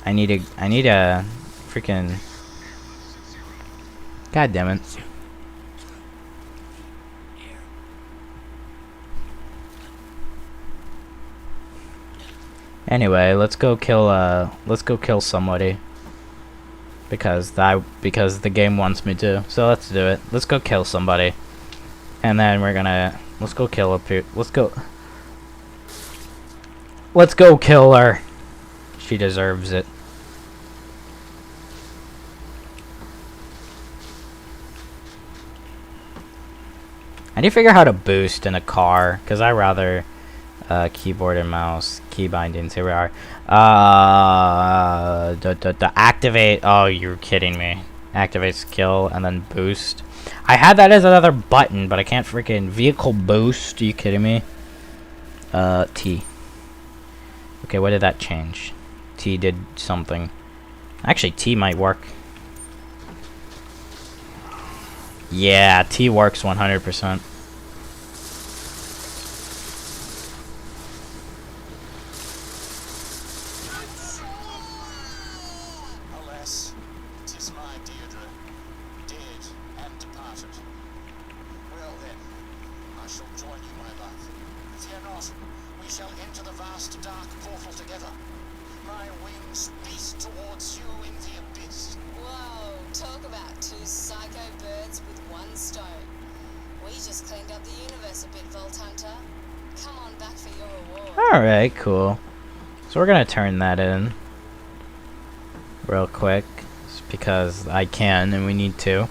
S1: I need a freaking. God damn it. Anyway, let's go kill somebody. Because the game wants me to. So let's do it. Let's go kill somebody. And then let's go kill up here. Let's go kill her. She deserves it. I need to figure out how to boost in a car, because I rather keyboard and mouse, key bindings. Here we are. Activate. Oh, you're kidding me. Activate skill and then boost. I had that as another button, but I can't freaking vehicle boost. Are you kidding me? T. Okay, what did that change? T did something. Actually, T might work. Yeah, T works 100%.
S7: Alas, 'tis my Deirdre, dead and departed. Well then, I shall join you, my love. Fear not, we shall enter the vast dark portal together. My wings beat towards you in the abyss.
S5: Whoa, talk about two psycho birds with one stone. We just cleaned up the universe a bit, Vault Hunter. Come on back for your reward.
S1: Alright, cool. So we're gonna turn that in real quick, just because I can and we need to.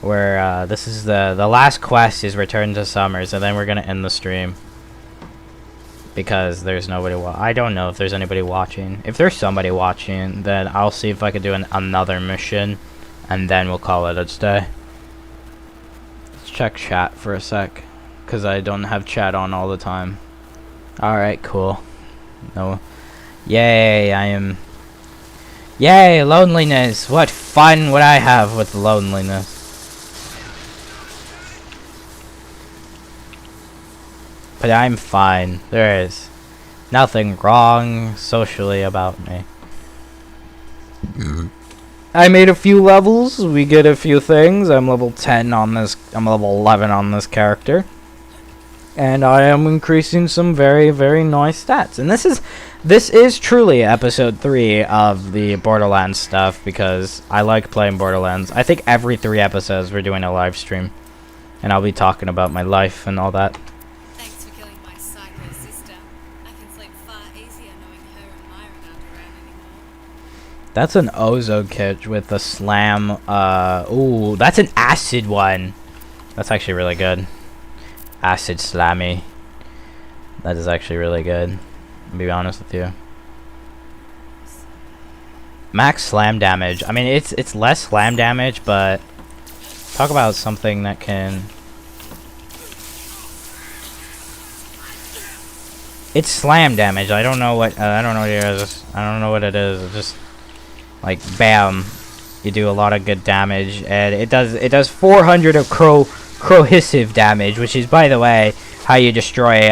S1: Where this is the last quest is Return to Summers, and then we're gonna end the stream. Because there's nobody I don't know if there's anybody watching. If there's somebody watching, then I'll see if I can do another mission, and then we'll call it a day. Let's check chat for a sec, because I don't have chat on all the time. Alright, cool. No. Yay, I am. Yay, loneliness! What fun would I have with loneliness? But I'm fine. There is nothing wrong socially about me. I made a few levels. We get a few things. I'm level 10 on this. I'm level 11 on this character. And I am increasing some very, very nice stats. And this is truly episode 3 of the Borderlands stuff, because I like playing Borderlands. I think every 3 episodes we're doing a live stream. And I'll be talking about my life and all that.
S6: Thanks for killing my psycho sister. I can sleep far easier knowing her and Myron aren't around anymore.
S1: That's an Ozo kit with the slam. Ooh, that's an acid one. That's actually really good. Acid slammy. That is actually really good. To be honest with you. Max slam damage. I mean, it's less slam damage, but talk about something that can. It's slam damage. I don't know what I don't know what it is. I don't know what it is. It's just like bam, you do a lot of good damage, and it does 400 of corrosive damage, which is, by the way, how you destroy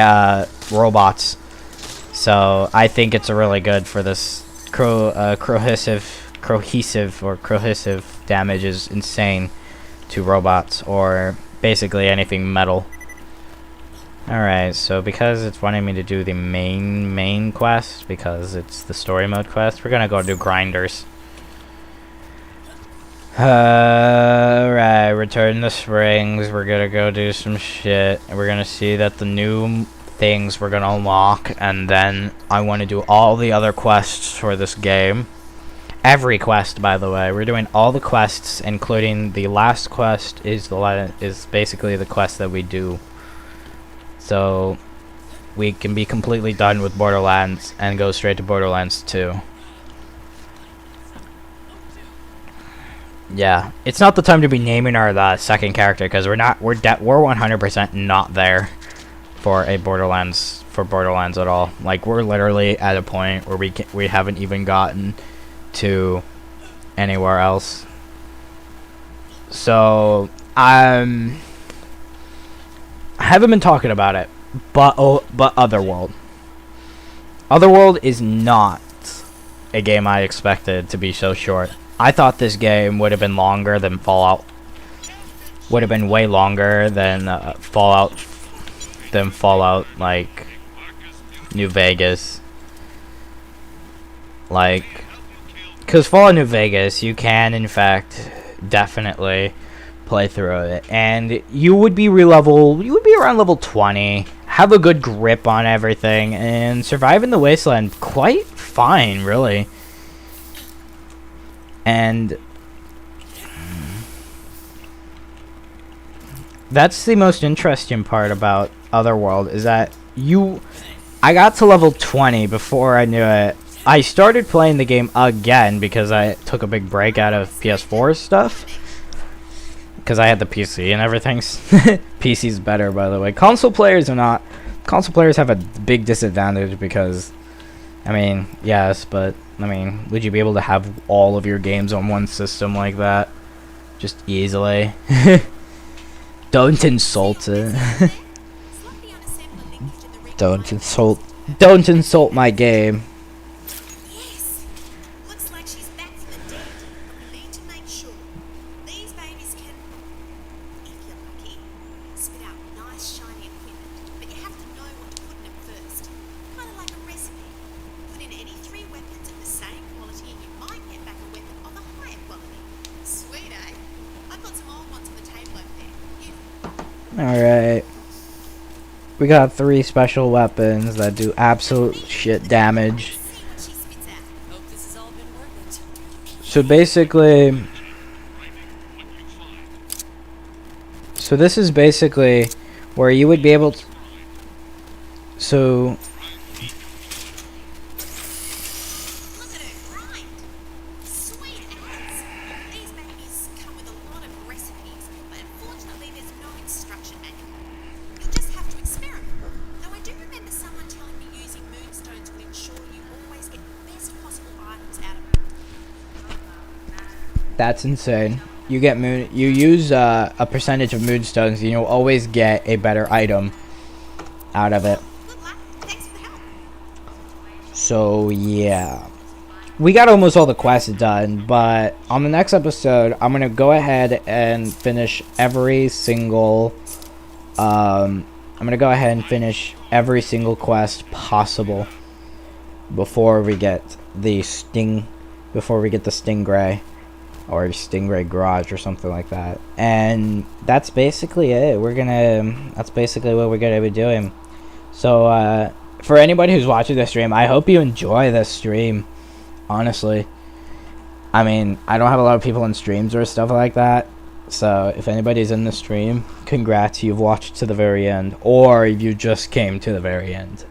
S1: robots. So I think it's really good for this corrosive damage is insane to robots or basically anything metal. Alright, so because it's wanting me to do the main quest, because it's the story mode quest, we're gonna go do grinders. Alright, return the springs, we're gonna go do some shit, and we're gonna see that the new things we're gonna unlock, and then I want to do all the other quests for this game. Every quest, by the way. We're doing all the quests, including the last quest is basically the quest that we do. So we can be completely done with Borderlands and go straight to Borderlands 2. Yeah, it's not the time to be naming our second character, because we're 100% not there for Borderlands at all. Like, we're literally at a point where we haven't even gotten to anywhere else. So I haven't been talking about it, but Otherworld is not a game I expected to be so short. I thought this game would have been longer than Fallout. Would have been way longer than Fallout, like New Vegas. Like, because Fallout New Vegas, you can in fact definitely play through it, and you would be around level 20, have a good grip on everything, and survive in the wasteland quite fine, really. And that's the most interesting part about Otherworld, is that I got to level 20 before I knew it. I started playing the game again because I took a big break out of PS4 stuff, because I had the PC and everything. PC's better, by the way. Console players have a big disadvantage because, I mean, yes, but I mean, would you be able to have all of your games on one system like that just easily? Don't insult it. Don't insult my game.
S5: Yes. Looks like she's back from the dead. We need to make sure these babies can, if you're lucky, spit out nice shiny equipment. But you have to know what to put in it first. Kind of like a recipe. Put in any 3 weapons of the same quality and you might get back a weapon of a higher quality. Sweet, eh? I've got some old ones on the table over there.
S1: Alright. We got 3 special weapons that do absolute shit damage.
S5: See what she spits out.
S6: Hope this has all been worth it.
S1: So basically, this is basically where you would be able to, so
S5: Look at her grind. Sweet ass. These babies come with a lot of recipes, but unfortunately there's no instruction manual. You'll just have to experiment. Though I do remember someone telling me using moonstones will ensure you always get the best possible items out of them.
S1: that's insane. You use a percentage of moonstones and you'll always get a better item out of it.
S5: Good luck. Thanks for the help.
S1: So yeah, we got almost all the quests done, but on the next episode I'm gonna go ahead and finish every single quest possible before we get the Stingray or Stingray Garage or something like that. And that's basically it. That's basically what we're gonna be doing. So for anybody who's watching this stream, I hope you enjoy this stream, honestly. I mean, I don't have a lot of people in streams or stuff like that, so if anybody's in the stream, congrats, you've watched to the very end, or you just came to the very end.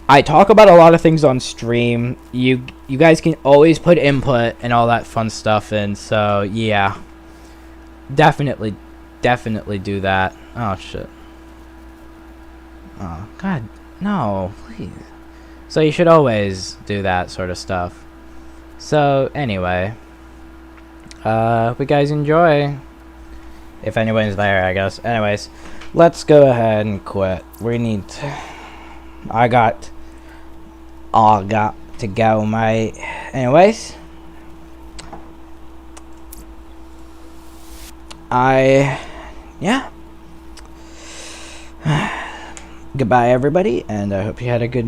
S1: I talk about a lot of things on stream. You guys can always put input and all that fun stuff in, so yeah, definitely do that. Oh shit. Oh god No, please. So you should always do that sort of stuff. So anyway, we guys enjoy. If anyone's there, I guess. Anyways, let's go ahead and quit. We need to, I got to go, mate. Anyways, yeah. Goodbye, everybody, and I hope you had a good